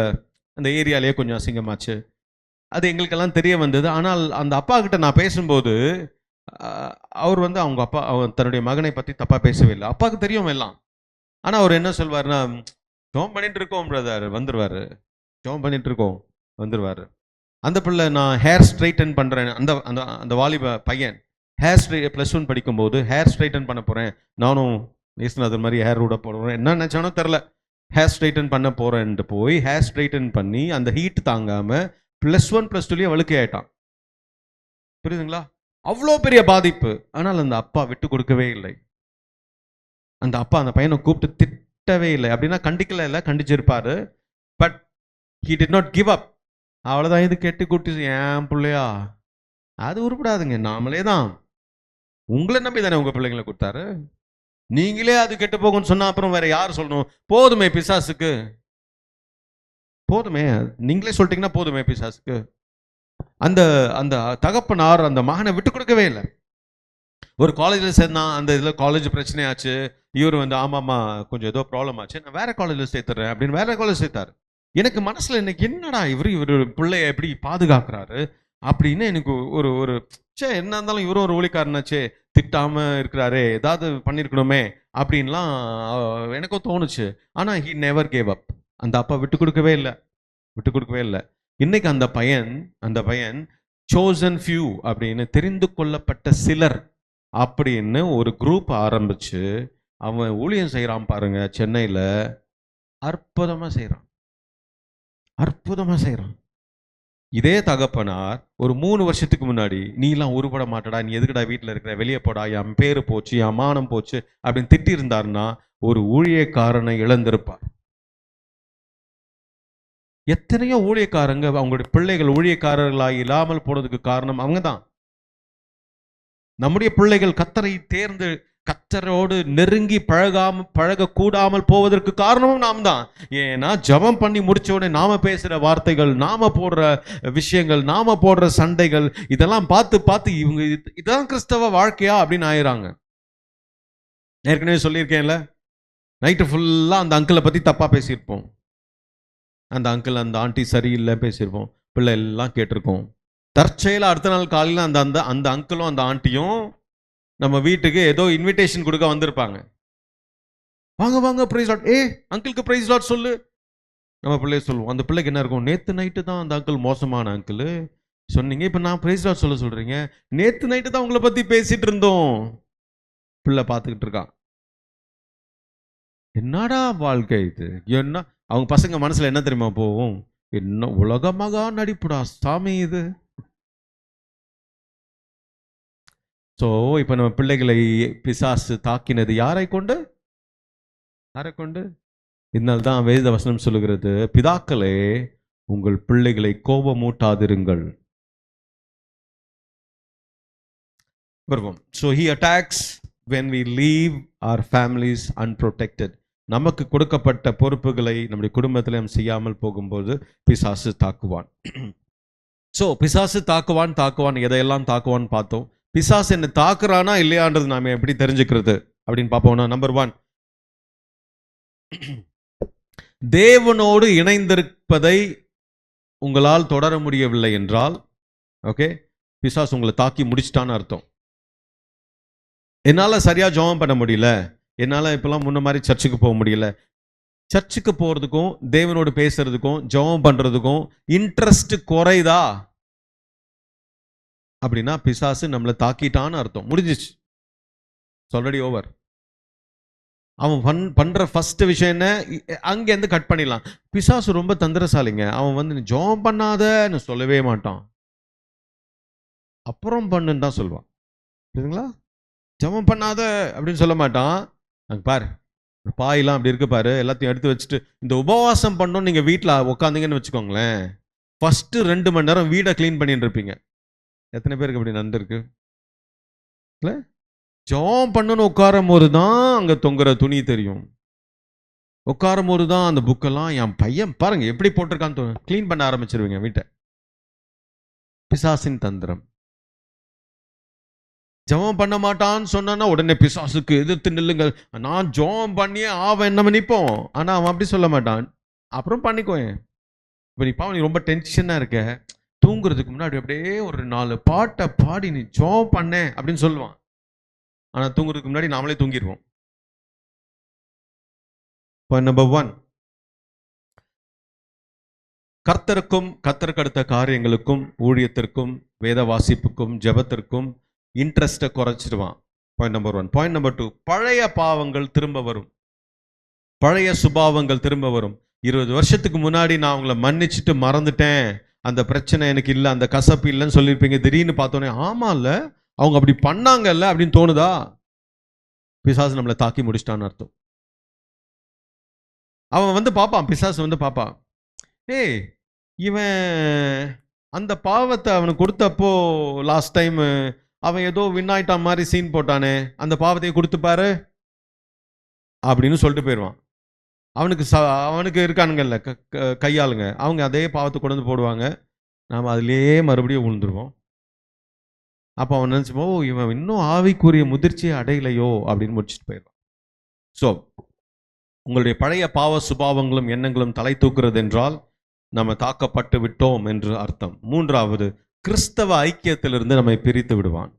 அந்த ஏரியாலேயே கொஞ்சம் அசிங்கமாச்சு. அது எங்களுக்கெல்லாம் தெரிய வந்தது. ஆனால் அந்த அப்பா கிட்ட நான் பேசும்போது அவர் வந்து அவங்க அப்பா தன்னுடைய மகனை பற்றி தப்பாக பேசவே இல்லை. அப்பாவுக்கு தெரியும் எல்லாம். ஆனால் அவர் என்ன சொல்வார்னா, ஜோம் பண்ணிட்டு இருக்கோம் பிரதர், வந்துடுவார். ஜோம் பண்ணிட்டு இருக்கோம், வந்துடுவார். அந்த பிள்ளை நான் ஹேர் ஸ்ட்ரைட்டன் பண்ணுறேன், அந்த அந்த அந்த வாலிப பையன் ஹேர் +1 படிக்கும்போது ஹேர் ஸ்ட்ரைட்டன் பண்ண போகிறேன், நானும் நேசநாதர் மாதிரி ஹேர் விட போகிறேன், என்ன நினச்சானோ தெரில, ஹேர் ஸ்ட்ரைட்டன் பண்ண போகிறேன்ட்டு போய் ஹேர் ஸ்ட்ரைட்டன் பண்ணி அந்த ஹீட் தாங்காமல் +1 +2 வழுக்கை ஆயிட்டான். புரியுதுங்களா? அவ்வளோ பெரிய பாதிப்பு. ஆனால் அந்த அப்பா விட்டு கொடுக்கவே இல்லை. அந்த அப்பா அந்த பையனை கூப்பிட்டு திட்டவே இல்லை. அப்படின்னா கண்டிக்கல இல்லை, கண்டிச்சிருப்பாரு. But he did not give up. அவ்வளோதான், இது கெட்டு குட்டி ஏன் பிள்ளையா, அது உருப்படாதுங்க, நாமளே தான். உங்களை நம்பி தானே உங்கள் பிள்ளைங்களை கொடுத்தாரு. நீங்களே அது கெட்டு போகும்னு சொன்னா அப்புறம் வேற யார் சொல்லணும்? போதுமே பிசாசுக்கு, போதுமே, நீங்களே சொல்லிட்டீங்கன்னா போதுமே பிசாசுக்கு. அந்த அந்த தகப்பனார் அந்த மகனை விட்டு கொடுக்கவே இல்லை. ஒரு காலேஜில் சேர்ந்தான், அந்த இதில் காலேஜ் பிரச்சனையாச்சு. இவர் வந்து ஆமாம்மா கொஞ்சம் ஏதோ ப்ராப்ளம் ஆச்சு, நான் வேற காலேஜில் சேர்த்துறேன் அப்படின்னு வேற காலேஜ் சேர்த்தாரு. எனக்கு மனசில் இன்னைக்கு என்னடா இவர் பிள்ளைய எப்படி பாதுகாக்கிறாரு அப்படின்னு எனக்கு ஒரு ஒரு என்ன இருந்தாலும் இவரும் ஒரு ஊழிக்காரனாச்சே, திட்டாமல் இருக்கிறாரே, ஏதாவது பண்ணியிருக்கணுமே அப்படின்லாம் எனக்கும் தோணுச்சு. ஆனால் he never gave up. அந்த அப்பா விட்டு கொடுக்கவே இல்லை, விட்டு கொடுக்கவே இல்லை. இன்னைக்கு அந்த பையன் chosen few அப்படின்னு தெரிந்து கொள்ளப்பட்ட சிலர் அப்படின்னு ஒரு குரூப் ஆரம்பிச்சு அவன் ஊழியம் செய்கிறான் பாருங்க. சென்னையில் அற்புதமாக செய்கிறான், அற்புதமாக செய்கிறான். இதே தகப்பனார் ஒரு 3 வருஷத்துக்கு முன்னாடி நீலாம் உருப்பட மாட்டடா, நீ எதுக்குடா வீட்டில் இருக்கிற, வெளியே போடா, என் பேரு போச்சு, என் மானம் போச்சு அப்படின்னு திட்டி இருந்தாருன்னா ஒரு ஊழியக்காரனை இழந்திருப்பார். எத்தனையோ ஊழியக்காரங்க அவங்களுடைய பிள்ளைகள் ஊழியக்காரர்களாக இல்லாமல் போனதுக்கு காரணம் அவங்க தான். நம்முடைய பிள்ளைகள் கர்த்தரை தேர்ந்து கர்த்தரோடு நெருங்கி பழகக்கூடாமல் போவதற்கு காரணமும் நாம் தான். ஏன்னா ஜெபம் பண்ணி முடிச்ச உடனே நாம பேசுற வார்த்தைகள், நாம போடுற விஷயங்கள், நாம போடுற சண்டைகள், இதெல்லாம் பார்த்து இவங்க இதான் கிறிஸ்தவ வாழ்க்கையா அப்படின்னு ஆயிராங்க. ஏற்கனவே சொல்லியிருக்கேன்ல, நைட்டு ஃபுல்லாக அந்த அங்கிளை பற்றி தப்பாக பேசியிருப்போம், அந்த அங்கிள் அந்த ஆண்டி சரியில்லை பேசியிருப்போம், பிள்ளை எல்லாம் கேட்டிருக்கோம். தற்செயலாக அடுத்த நாள் காலையில் அந்த அந்த அந்த அங்கிளும் அந்த ஆண்டியும் நம்ம வீட்டுக்கு ஏதோ இன்விடேஷன் கொடுக்க வந்திருப்பாங்க. வாங்க வாங்க பிரைஸ் லார்ட், அங்கிளுக்கு பிரைஸ் லார்ட் சொல்லு. நம்ம பிள்ளைய சொல்லுவோம். அந்த பிள்ளைக்கு என்ன இருக்கும், நேற்று நைட்டு தான் அந்த அங்கிள் மோசமான அங்கிள் சொன்னீங்க, இப்போ நான் பிரைஸ் லார்ட் சொல்கிறீங்க, நேற்று நைட்டு தான் உங்களை பற்றி பேசிட்டு இருந்தோம். பிள்ளை பார்த்துக்கிட்டு இருக்கான், என்னடா வாழ்க்கை இது, என்ன அவங்க பசங்க மனசில் என்ன தெரியுமா போகும், என்ன உலகமாக நடிப்புடா சாமி இது. ஸோ இப்போ நம்ம பிள்ளைகளை பிசாசு தாக்கினது யாரை கொண்டு, இதனால்தான் வேத வசனம் சொல்லுகிறது, பிதாக்களே உங்கள் பிள்ளைகளை கோபமூட்டாதிருங்கள். வருவோம். So he attacks when we leave our families unprotected. நமக்கு கொடுக்கப்பட்ட பொறுப்புகளை நம்முடைய குடும்பத்தில் நாம் செய்யாமல் போகும்போது பிசாசு தாக்குவான். ஸோ பிசாசு தாக்குவான் எதையெல்லாம் தாக்குவான்னு பார்த்தோம். பிசாசு என்ன தாக்குறானா இல்லையான்றது நாம எப்படி தெரிஞ்சுக்கிறது அப்படின்னு பார்ப்போம்னா, நம்பர் 1, தேவனோடு இணைந்திருப்பதை உங்களால் தொடர முடியவில்லை என்றால், ஓகே, பிசாசு உங்களை தாக்கி முடிச்சிட்டான்னு அர்த்தம். என்னால் சரியாக ஜெபம் பண்ண முடியல, என்னால் இப்போலாம் முன்ன மாதிரி சர்ச்சுக்கு போக முடியல. சர்ச்சுக்கு போகிறதுக்கும் தேவனோடு பேசுறதுக்கும் ஜெபம் பண்ணுறதுக்கும் இன்ட்ரெஸ்ட் குறைதா அப்படின்னா பிசாசு நம்மளை தாக்கிட்டான்னு அர்த்தம். முடிஞ்சிச்சு, ஆல்ரெடி ஓவர். அவன் பண்ணுற ஃபர்ஸ்ட் விஷயம் என்ன, அங்கேருந்து கட் பண்ணிடலாம். பிசாசு ரொம்ப தந்திரசாலிங்க. அவன் வந்து நீ ஜெபம் பண்ணாதன்னு சொல்லவே மாட்டான், அப்புறம் பண்ணுன்னு தான் சொல்லுவான். புரியுதுங்களா? ஜெபம் பண்ணாத அப்படின்னு சொல்ல மாட்டான். அங்கே பாரு பாயெல்லாம் அப்படி இருக்கு பாரு, எல்லாத்தையும் எடுத்து வச்சுட்டு இந்த உபவாசம் பண்ணோன்னு நீங்கள் வீட்டில் உட்காந்தீங்கன்னு வச்சுக்கோங்களேன், ஃபஸ்ட்டு 2 மணி நேரம் வீடை க்ளீன் பண்ணிட்டு இருப்பீங்க. எத்தனை பேருக்கு அப்படி நடந்திருக்கு? இல்லை, ஜெபம் பண்ணணும்னு உட்காரும் போது தான் அங்கே தொங்குற துணி தெரியும், உட்காரும் போது தான் அந்த புக்கெல்லாம் என் பையன் பாருங்க எப்படி போட்டிருக்கான்னு க்ளீன் பண்ண ஆரம்பிச்சிருவீங்க வீட்டை. பிசாசின் தந்திரம். ஜெபம் பண்ண மாட்டான்னு சொன்னா உடனே பிசாசுக்கு எதிர்த்து நில்லுங்கள், நான் ஜெபம் பண்ணியே அவன் என்ன நிற்போம். ஆனால் அவன் அப்படி சொல்ல மாட்டான், அப்புறம் பண்ணிக்கோயேன். இப்போ நீ பாவம், நீ ரொம்ப டென்ஷனாக இருக்க, தூங்குறதுக்கு முன்னாடி அப்படியே ஒரு 4 பாட்டை பாடி நீ ஜெபம் பண்ண அப்படின்னு சொல்லுவான். ஆனா தூங்குறதுக்கு முன்னாடி நாமளே தூங்கிடுவோம். பாயிண்ட் நம்பர் 1, கர்த்தருக்கும் கர்த்தருக்கு அடுத்த காரியங்களுக்கும் ஊழியத்திற்கும் வேத வாசிப்புக்கும் ஜெபத்திற்கும் இன்ட்ரெஸ்ட்டை குறைச்சிடுவான். Point number 1. பாயிண்ட் நம்பர் 2, பழைய பாவங்கள் திரும்ப வரும், பழைய சுபாவங்கள் திரும்ப வரும். 20 வருஷத்துக்கு முன்னாடி நான் அவங்கள மன்னிச்சுட்டு மறந்துட்டேன், அந்த பிரச்சனை எனக்கு இல்லை, அந்த கசப்பு இல்லைன்னு சொல்லியிருப்பீங்க. திடீர்னு பார்த்தோன்னே ஆமா இல்ல அவங்க அப்படி பண்ணாங்கல்ல அப்படின்னு தோணுதா? பிசாசு நம்மளை தாக்கி முடிச்சிட்டான்னு அர்த்தம். அவன் வந்து பார்ப்பான், பிசாசு வந்து பார்ப்பான், ஏய் இவன் அந்த பாவத்தை அவனுக்கு கொடுத்தப்போ லாஸ்ட் டைம் அவன் ஏதோ வின் ஆயிட்டான் மாதிரி சீன் போட்டானே, அந்த பாவத்தையே கொடுத்துப்பாரு அப்படின்னு சொல்லிட்டு போயிடுவான். அவனுக்கு இருக்கானுங்கல்ல கையாளுங்க, அவங்க அதே பாவத்தை கொண்டு வந்து போடுவாங்க, நாம் அதிலேயே மறுபடியும் விழுந்துருவோம். அப்போ அவன் நினச்சிப்போ இவன் இன்னும் ஆவிக்குரிய முதிர்ச்சியை அடையலையோ அப்படின்னு முடிச்சுட்டு போயிடுவான். ஸோ உங்களுடைய பழைய பாவ சுபாவங்களும் எண்ணங்களும் தலை தூக்குறது என்றால் நம்ம தாக்கப்பட்டு விட்டோம் என்று அர்த்தம். 3வது, கிறிஸ்தவ ஐக்கியத்திலிருந்து நம்மை பிரித்து விடுவான்.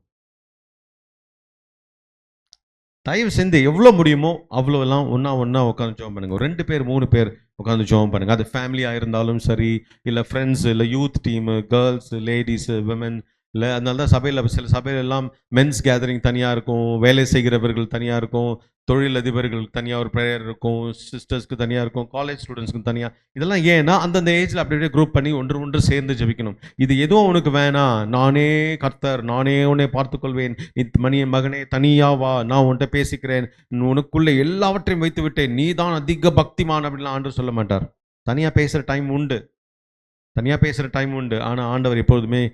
தயவு செஞ்சு எவ்வளோ முடியுமோ அவ்வளோலாம் ஒன்றா உட்காந்து ஜெபம் பண்ணுங்க. 2 பேர் 3 பேர் உட்காந்து ஜெபம் பண்ணுங்க. அது ஃபேமிலியாக இருந்தாலும் சரி, இல்லை ஃப்ரெண்ட்ஸு, இல்லை youth team, girls, ladies, women, இல்லை அதனால தான் சபையில் சில சபையில் எல்லாம் மென்ஸ் கேதரிங் தனியாக இருக்கும், வேலை செய்கிறவர்கள் தனியாக இருக்கும், தொழிலதிபர்களுக்கு தனியாக ஒரு ப்ரேயர் இருக்கும், சிஸ்டர்ஸ்க்கு தனியாக இருக்கும், காலேஜ் ஸ்டூடெண்ட்ஸ்க்கு தனியாக. இதெல்லாம் ஏன்னா அந்தந்த ஏஜில் அப்படியே குரூப் பண்ணி ஒன்று சேர்ந்து ஜெபிக்கணும். இது எதுவும் உனக்கு வேணாம், நானே கர்த்தர், நானே உன்னை பார்த்துக்கொள்வேன், நீ மணியன் மகனே தனியாக வா, நான் உன்கிட்ட பேசிக்கிறேன், உனக்குள்ளே எல்லாவற்றையும் வைத்து விட்டேன், நீ தான் அதிக பக்திமான் அப்படின்லாம் ஆண்டவர் சொல்ல மாட்டார். தனியாக பேசுகிற டைம் உண்டு, ஆனால் ஆண்டவர் எப்பொழுதுமே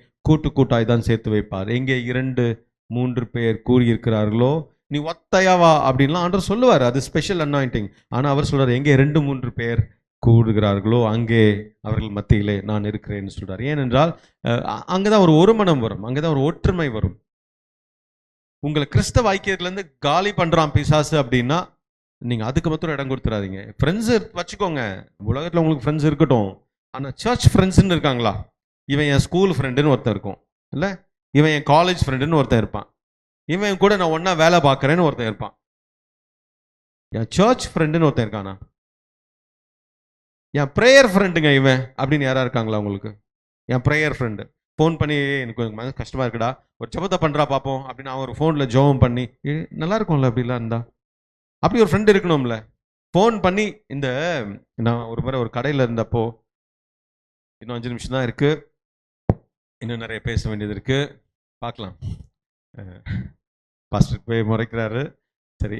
கூட்டாய் தான் சேர்த்து வைப்பார். எங்கே 2, 3 பேர் கூறியிருக்கிறார்களோ நீ ஒத்தையாவா அப்படின்லாம் ஆண்டவர் சொல்லுவார், அது ஸ்பெஷல் அனாயிண்டிங். ஆனால் அவர் சொல்றார், எங்கே 2, 3 பேர் கூடுகிறார்களோ அங்கே அவர்கள் மத்தியிலே நான் இருக்கிறேன்னு சொல்றார். ஏனென்றால் அங்கதான் ஒரு ஒருமனம் வரும், அங்கதான் ஒரு ஒற்றுமை வரும். உங்களை கிறிஸ்தவ ஐக்கியத்திலேருந்து காலி பண்றான் பிசாசு அப்படின்னா நீங்க அதுக்கு மாத்திரம் இடம் கொடுத்துறாதீங்க. ஃப்ரெண்ட்ஸ் வச்சுக்கோங்க, உலகத்தில் உங்களுக்கு ஃப்ரெண்ட்ஸ் இருக்கட்டும், ஆனால் சர்ச் ஃப்ரெண்ட்ஸ்ன்னு இருக்காங்களா? இவன் என் ஸ்கூல் ஃப்ரெண்டுன்னு ஒருத்தன் இருக்கும், இல்லை இவன் என் காலேஜ் ஃப்ரெண்டுன்னு ஒருத்தன் இருப்பான், இவன் கூட நான் ஒன்றா வேலை பார்க்குறேன்னு ஒருத்தன் இருப்பான். என் சர்ச் ஃப்ரெண்டுன்னு ஒருத்தன் இருக்கானா? என் ப்ரேயர் ஃப்ரெண்டுங்க இவன் அப்படின்னு யாரா இருக்காங்களா உங்களுக்கு? என் ப்ரேயர் ஃப்ரெண்டு ஃபோன் பண்ணி எனக்கு கொஞ்சம் மனசு கஷ்டமாக இருக்குடா, ஒரு ஜெபத்தை பண்ணுறா பார்ப்போம் அப்படின்னு அவன் ஒரு ஃபோனில் ஜெபம் பண்ணி நல்லா இருக்கும்ல அப்படிலாம் இருந்தா? அப்படி ஒரு ஃப்ரெண்டு இருக்கணும்ல. ஃபோன் பண்ணி நான் ஒரு முறை ஒரு கடையில் இருந்தப்போ, இன்னும் 5 நிமிஷம் தான் இருக்குது, இன்னும் நிறைய பேச வேண்டியது இருக்குது, பார்க்கலாம். பாஸ்டர் போய் முறைக்கிறாரு, சரி.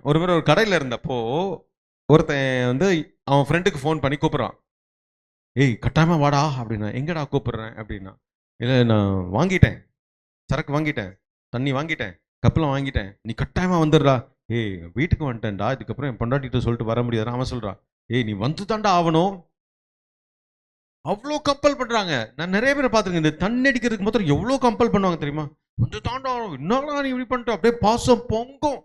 ஒரு முறை ஒரு கடையில் இருந்தப்போ ஒருத்தன் வந்து அவன் ஃப்ரெண்டுக்கு ஃபோன் பண்ணி கூப்பிட்றான், ஏய் கட்டாயமாக வாடா அப்படின்னா. எங்கடா கூப்பிட்றேன் அப்படின்னா, இல்லை நான் வாங்கிட்டேன், சரக்கு வாங்கிட்டேன், தண்ணி வாங்கிட்டேன், கப்பலாம் வாங்கிட்டேன், நீ கட்டாயமாக வந்துடுறா. ஏய் வீட்டுக்கு வந்துட்டேன்டா, இதுக்கப்புறம் என் பொண்டாட்டிகிட்ட சொல்லிட்டு வர முடியாது. அவன் சொல்கிறான், ஏய் நீ வந்து தாண்டா ஆகணும். அவ்வளோ கம்பல் பண்ணுறாங்க. நான் நிறைய பேர் பார்த்துருக்கேன், இந்த தண்ணி அடிக்கிறதுக்கு மாத்திரம் எவ்வளோ கம்பல் பண்ணுவாங்க தெரியுமா? வந்து தாண்டா இன்னும் நீ இப்படி பண்ணிட்டு அப்படியே பாசம் பொங்கும்.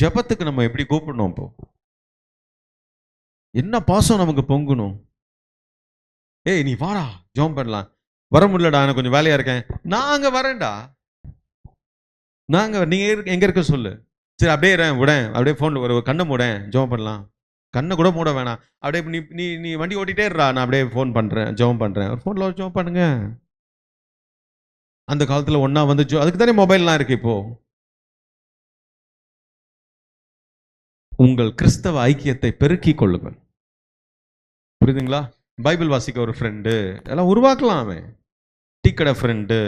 ஜெபத்துக்கு நம்ம எப்படி கூப்பிடணும்? இப்போ என்ன பாசம் நமக்கு பொங்கணும்? ஏய் நீ வாடா ஜெபம் பண்ணலாம். வர முடியலடா, எனக்கு கொஞ்சம் வேலையா இருக்கேன். நான் அங்க வரேன்டா, நீங்க எங்க இருக்க சொல்லு. சரி அப்படியே விடேன், அப்படியே ஃபோன் ஒரு கண்ணை மூடேன், ஜெபம் பண்ணலாம். கண்ணை கூட மூட வேணாம், அப்படியே நீ வண்டி ஓட்டிகிட்டே இருடா, நான் அப்படியே ஃபோன் பண்ணுறேன், ஜெபம் பண்ணுறேன். ஒரு ஃபோனில் ஒரு ஜெபம் பண்ணுங்க. அந்த காலத்தில் ஒன்றா வந்து அதுக்கு தானே மொபைல்லாம் இருக்கு இப்போ. உங்கள் கிறிஸ்தவ ஐக்கியத்தை பெருக்கிக் கொள்ளுங்கள். புரியுதுங்களா? பைபிள் வாசிக்க ஒரு ஃப்ரெண்டு எல்லாம் உருவாக்கலாம். அவன் டீக்கடை ஃப்ரெண்டு,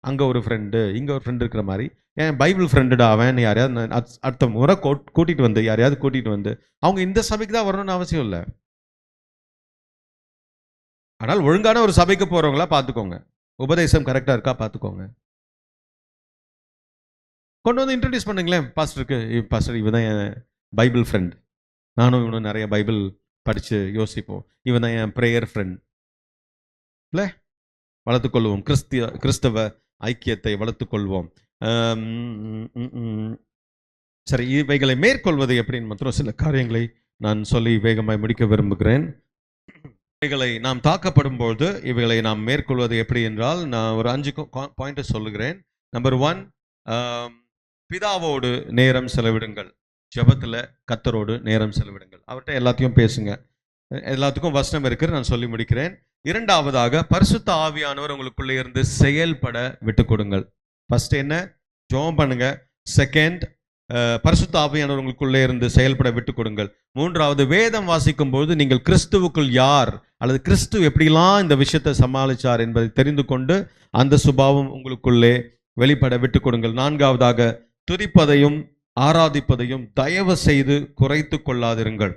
அங்கே ஒரு ஃப்ரெண்டு, இங்கே ஒரு ஃப்ரெண்டு இருக்கிற மாதிரி. ஏன் பைபிள் ஃப்ரெண்டுடா அவன், யாரையாவது அடுத்த முறை கூட்டிகிட்டு வந்து யாரையாவது கூட்டிகிட்டு வந்து அவங்க இந்த சபைக்கு தான் வரணும்னு அவசியம் இல்லை. ஆனால் ஒழுங்கான ஒரு சபைக்கு போகிறவங்களா பார்த்துக்கோங்க, உபதேசம் கரெக்டாக இருக்கா பார்த்துக்கோங்க. கொண்டு வந்து இன்ட்ரடியூஸ் பண்ணுங்களேன் பாஸ்டருக்கு. பாஸ்டர் இவன் தான் என் பைபிள் ஃப்ரெண்ட், நானும் இவனும் நிறைய பைபிள் படித்து யோசிப்போம், இவன் தான் என் ப்ரேயர் ஃப்ரெண்ட். இல்லை, வளர்த்துக்கொள்வோம், கிறிஸ்தவ ஐக்கியத்தை வளர்த்துக்கொள்வோம். சரி, இவைகளை மேற்கொள்வது எப்படின்னு மாத்திரம் சில காரியங்களை நான் சொல்லி வேகமாய் முடிக்க விரும்புகிறேன். இவைகளை நாம் தாக்கப்படும்போது இவைகளை நாம் மேற்கொள்வது எப்படி என்றால், நான் ஒரு 5 பாயிண்ட் சொல்லுகிறேன். நம்பர் 1, பிதாவோடு நேரம் செலவிடுங்கள். ஜெபத்துல கர்த்தரோடு நேரம் செலவிடுங்கள். அவர்கிட்ட எல்லாத்தையும் பேசுங்க. எல்லாத்துக்கும் வசனம் இருக்கு, நான் சொல்லி முடிக்கிறேன். இரண்டாவதாக, பரிசுத்த ஆவியானவர் உங்களுக்குள்ளே இருந்து செயல்பட விட்டு கொடுங்கள். ஃபர்ஸ்ட் என்ன? ஜெபம் பண்ணுங்க. செகண்ட், பரிசுத்த ஆவியானவர் உங்களுக்குள்ளே இருந்து செயல்பட விட்டு கொடுங்கள். மூன்றாவது, வேதம் வாசிக்கும் போது நீங்கள் கிறிஸ்துவுக்குள் யார் அல்லது கிறிஸ்து எப்படிலாம் இந்த விஷயத்தை சமாளிச்சார் என்பதை தெரிந்து கொண்டு அந்த சுபாவம் உங்களுக்குள்ளே வெளிப்பட விட்டு கொடுங்கள். நான்காவதாக, துதிப்பதையும் ஆராதிப்பதையும் தயவு செய்து குறைத்து கொள்ளாதிருங்கள்.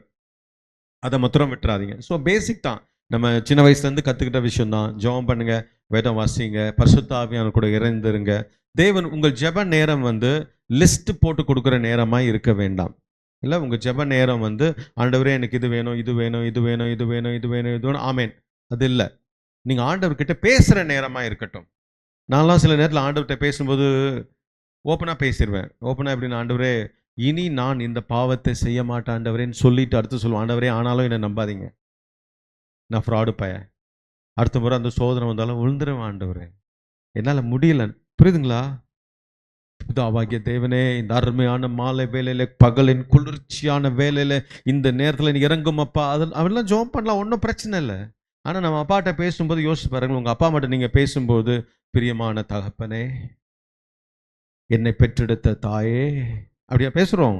அதை மாத்திரம் விட்டுறாதீங்க. ஸோ பேசிக் தான், நம்ம சின்ன வயசுலேருந்து கற்றுக்கிட்ட விஷயம் தான். ஜெபம் பண்ணுங்க, வேதம் வாசிங்க, பரிசுத்த ஆவியானவர் கூட இணைந்திருங்க. தேவன் உங்கள் ஜெப நேரம் லிஸ்ட் போட்டு கொடுக்குற நேரமாக இருக்க வேண்டாம். இல்லை, உங்கள் ஜெப நேரம் ஆண்டவரே எனக்கு இது வேணும், இது வேணும், இது வேணும், இது வேணும், இது வேணும், இது வேணும், ஆமேன், அது இல்லை. நீங்கள் ஆண்டவர்கிட்ட பேசுகிற நேரமாக இருக்கட்டும். நான்லாம் சில நேரத்தில் ஆண்டவர்கிட்ட பேசும்போது ஓப்பனாக பேசிடுவேன். ஓப்பனாக எப்படின்னு, ஆண்டவரே இனி நான் இந்த பாவத்தை செய்ய மாட்டேன் ஆண்டவரேன்னு சொல்லிட்டு அடுத்து சொல்லுவேன், ஆண்டவரே ஆனாலும் என்னை நம்பாதீங்க, நான் ஃப்ராடு பையன், அடுத்த முறை அந்த சோதனை வந்தாலும் விழுந்துருவேன் ஆண்டவரே, என்னால் முடியல. புரியுதுங்களா? பிதாவாகிய தேவனே, இந்த அருமையான மாலை வேலையில, பகலின் குளிர்ச்சியான வேலையில, இந்த நேரத்தில் நீ இறங்கும் அப்பா. அதெல்லாம் ஜெபம் பண்ணலாம், ஒன்றும் பிரச்சனை இல்லை. ஆனால் நம்ம அப்பாட்ட பேசும்போது யோசிச்சு பாருங்க, உங்கள் அப்பா மட்டும் நீங்கள் பேசும்போது, பிரியமான தகப்பனே, என்னை பெற்றெடுத்த தாயே, அப்படியா பேசுகிறோம்?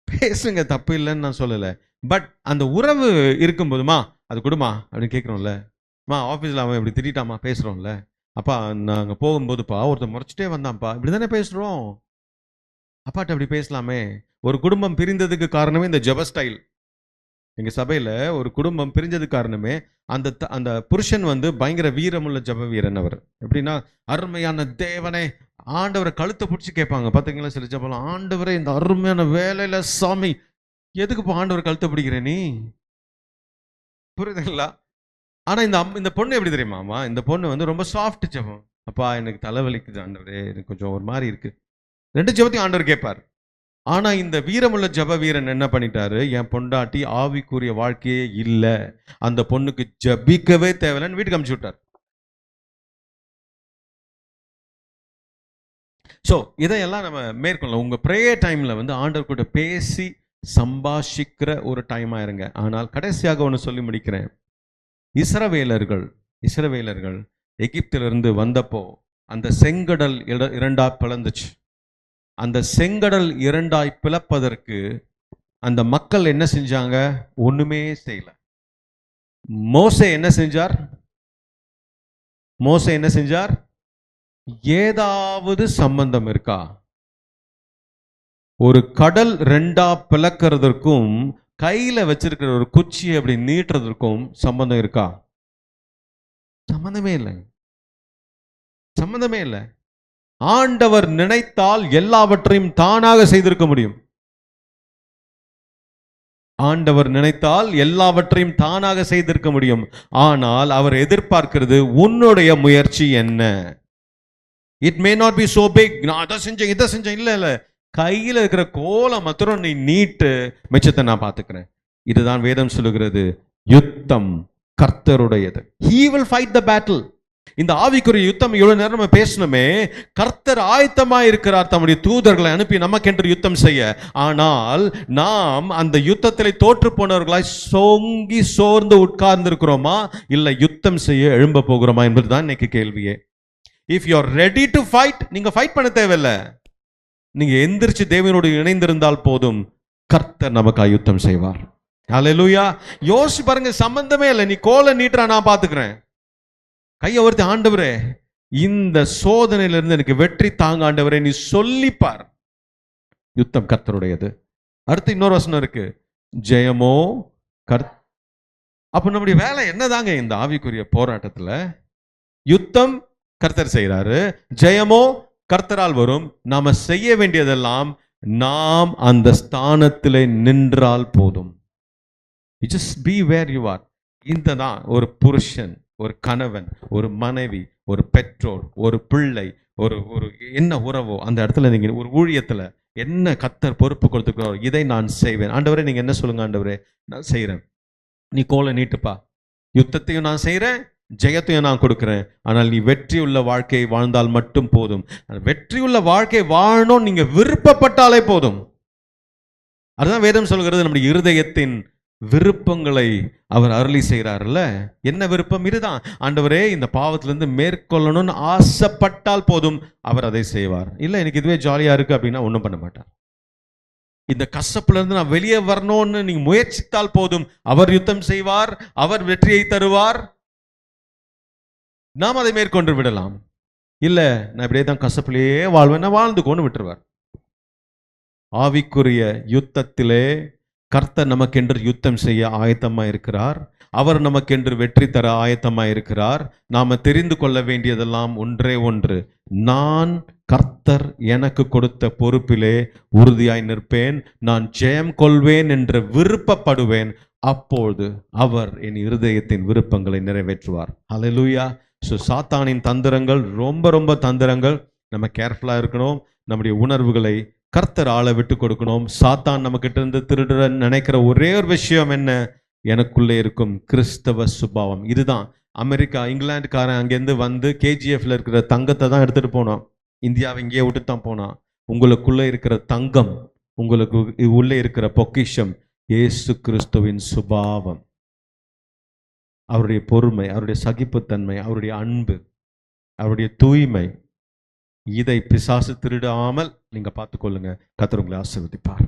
பேசுங்க, தப்பு இல்லைன்னு நான் சொல்லலை. பட் அந்த உறவு இருக்கும்போதுமா அது கொடுமா அப்படின்னு கேட்குறோம்ல. ஆஃபீஸில் அவன் இப்படி திட்டாமா பேசுகிறோம்ல. அப்பா நாங்கள் போகும்போதுப்பா ஒருத்தர் முறைச்சிட்டே வந்தான்ப்பா, இப்படி தானே பேசுகிறோம். அப்பாட்ட அப்படி பேசலாமே. ஒரு குடும்பம் பிரிந்ததுக்கு காரணமே இந்த ஜெப ஸ்டைல். எங்கள் சபையில் ஒரு குடும்பம் பிரிஞ்சதுக்கு காரணமே அந்த புருஷன் பயங்கர வீரமுள்ள ஜெப வீரன். அவர் எப்படின்னா, அருமையான தேவனே, ஆண்டவரை கழுத்தை பிடிச்சி கேட்பாங்க பார்த்தீங்களா சில ஜெபம். ஆண்டவரே இந்த அருமையான வேலையில சாமி, எதுக்குப்பா ஆண்டவர் கழுத்தை பிடிக்கிற நீ? புரியுதுங்களா? ஆனா இந்த பொண்ணு எப்படி தெரியுமாமா? இந்த பொண்ணு ரொம்ப சாஃப்ட் ஜெபம். அப்பா எனக்கு தலைவலிக்குது ஆண்டவரே, எனக்கு கொஞ்சம் ஒரு மாதிரி இருக்கு. 2 ஜெபத்தையும் ஆண்டவர் கேட்பார். ஆனா இந்த வீரமுள்ள ஜெப வீரன் என்ன பண்ணிட்டாரு, என் பொண்டாட்டி ஆவிக்குரிய வாழ்க்கையே இல்லை, அந்த பொண்ணுக்கு ஜபிக்கவே தேவையில்லைன்னு வீட்டுக்கு அனுப்பிச்சு விட்டார். ஸோ இதையெல்லாம் நம்ம மேற்கொள்ளலாம். உங்க ப்ரேயர் டைம்ல ஆண்டவர் கூட பேசி சம்பாஷிக்கிற ஒரு டைமா இருங்க. ஆனால் கடைசியாக ஒன்று சொல்லி முடிக்கிறேன். இஸ்ரவேலர்கள் எகிப்திலிருந்து வந்தப்போ அந்த செங்கடல் 2 பிளந்துச்சு. அந்த செங்கடல் 2 பிளப்பதற்கு அந்த மக்கள் என்ன செஞ்சாங்க? ஒண்ணுமே செய்யல. மோசே என்ன செஞ்சார்? ஏதாவது சம்பந்தம் இருக்கா? ஒரு கடல் 2 பிளக்கிறதுக்கும் கையில வச்சிருக்கிற ஒரு குச்சியை அப்படி நீட்டுறதுக்கும் சம்பந்தம் இருக்கா? சம்பந்தமே இல்லை. ஆண்டவர் நினைத்தால் எல்லாவற்றையும் தானாக செய்திருக்க முடியும். ஆனால் அவர் எதிர்பார்க்கிறது உன்னுடைய முயற்சி என்ன. It may not be so big, நான் அதை செஞ்சேன் இதை செஞ்சேன், இல்ல, கையில இருக்கிற கோலை மாத்திரம் நீ நீட்டு, மிச்சத்தை நான் பார்த்துக்கிறேன். இதுதான் வேதம் சொல்லுகிறது. யுத்தம் கர்த்தருடையது. He will fight the battle. இந்த ஆவிக்குரிய யுத்தம் இவ்வளவு நேரம் நம்ம பேசணுமே. கர்த்தர் ஆயத்தமாய் இருக்கிறார் தம்முடைய தூதர்களை அனுப்பி நமக்கென்று யுத்தம் செய்ய. ஆனால் நாம் அந்த யுத்தத்தில் தோற்று போனவர்களாய் சொங்கி சோர்ந்து உட்கார்ந்து இருக்கிறோமா, இல்லை யுத்தம் செய்ய எழும்ப போகிறோமா என்பதுதான் இன்னைக்கு கேள்வியே. If you are ready to fight, நீங்க ஃபைட் பண்ண தேவையில்லை. நீங்க எந்திரிச்சு தேவனோடு இணைந்திருந்தால் போதும், கர்த்தர் நமக்கு யுத்தம் செய்வார். ஹல்லேலூயா. யோசிச்சு பாருங்க, சம்பந்தமே இல்லை. நீ கோலை நீட்டுறா, நான் பாத்துக்கிறேன். கையை ஒருத்தி, ஆண்டவரே இந்த சோதனையிலிருந்து எனக்கு வெற்றி தாங்க ஆண்டவரே நீ சொல்லிப்பார். யுத்தம் கர்த்தருடையது. அடுத்து இன்னொரு வசனம் இருக்கு, ஜெயமோ அப்ப நம்முடைய வேலை என்னதாங்க? இந்த ஆவிக்குரிய போராட்டத்துல யுத்தம் கர்த்தர் செய்யறாரு, ஜெயமோ கர்த்தரால் வரும். நாம செய்ய வேண்டியதெல்லாம், நாம் அந்த ஸ்தானத்திலே நின்றால் போதும். just be where you are. இந்த தான் ஒரு புருஷன், ஒரு கணவன், ஒரு மனைவி, ஒரு பெற்றோர், ஒரு பிள்ளை, ஒரு என்ன உறவோ அந்த இடத்துல நீங்க ஒரு ஊழியத்துல என்ன கர்த்தர் பொறுப்பு கொடுத்துக்கிறோம், இதை நான் செய்வேன். ஆண்டவரே நீங்க என்ன சொல்லுங்க? ஆண்டவரே நான் செய்யறேன். நீ கோலை நீட்டுப்பா, யுத்தத்தையும் நான் செய்கிறேன், ஜெயத்தையும் நான் கொடுக்கிறேன். ஆனால் நீ வெற்றியுள்ள வாழ்க்கையை வாழ்ந்தால் மட்டும் போதும். வெற்றியுள்ள வாழ்க்கை வாழணும் நீங்க விருப்பப்பட்டாலே போதும். அதுதான் வேதம் சொல்கிறது. நம்முடைய இருதயத்தின் விருப்பங்களை அவர் அருளி செய்கிறார்ல. என்ன விருப்பம்? இதுதான், ஆண்டவரே இந்த பாவத்திலிருந்து மேற்கொள்ளணும்னு ஆசைப்பட்டால் போதும், அவர் அதை செய்வார். இல்லை எனக்கு இதுவே ஜாலியா இருக்கு அப்படின்னா ஒன்றும் பண்ண மாட்டார். இந்த கசப்புல இருந்து நான் வெளியே வரணும்னு நீங்க முயற்சித்தால் போதும், அவர் யுத்தம் செய்வார், அவர் வெற்றியை தருவார். நாம் அதை மேற்கொண்டு விடலாம். இல்ல நான் இப்படியே தான் கசப்பிலேயே வாழ்வேன், நான் வாழ்ந்துக்கோன்னு விட்டுருவார். ஆவிக்குரிய யுத்தத்திலே கர்த்தர் நமக்கென்று யுத்தம் செய்ய ஆயத்தமா இருக்கிறார். அவர் நமக்கென்று வெற்றி தர ஆயத்தமா இருக்கிறார். நாம தெரிந்து கொள்ள வேண்டியதெல்லாம் ஒன்றே ஒன்று, நான் கர்த்தர் எனக்கு கொடுத்த பொறுப்பிலே உறுதியாய் நிற்பேன், நான் ஜெயம் கொள்வேன் என்று விருப்பப்படுவேன். அப்பொழுது அவர் என் இருதயத்தின் விருப்பங்களை நிறைவேற்றுவார். ஹல்லேலூயா. ஸோ சாத்தானின் தந்திரங்கள் ரொம்ப ரொம்ப தந்திரங்கள். நம்ம கேர்ஃபுல்லா இருக்கணும். நம்முடைய உணர்வுகளை கர்த்தர் ஆள விட்டு கொடுக்கணும். சாத்தான் நம்ம கிட்ட இருந்து திருடுற நினைக்கிற ஒரே ஒரு விஷயம் என்ன? எனக்குள்ளே இருக்கும் கிறிஸ்தவ சுபாவம். இதுதான். அமெரிக்கா இங்கிலாந்துக்காரன் அங்கேருந்து வந்து கேஜிஎஃப்ல இருக்கிற தங்கத்தை தான் எடுத்துட்டு போனான். இந்தியாவை இங்கேயே விட்டு தான் போனான். உங்களுக்குள்ளே இருக்கிற தங்கம், உங்களுக்கு உள்ளே இருக்கிற பொக்கிஷம் இயேசு கிறிஸ்துவின் சுபாவம், அவருடைய பொறுமை, அவருடைய சகிப்புத்தன்மை, அவருடைய அன்பு, அவருடைய தூய்மை. இதை பிசாசு திருடாமல் நீங்க பார்த்துக்கொள்ளுங்க. கர்த்தர் உங்களை ஆசீர்வதிப்பார்.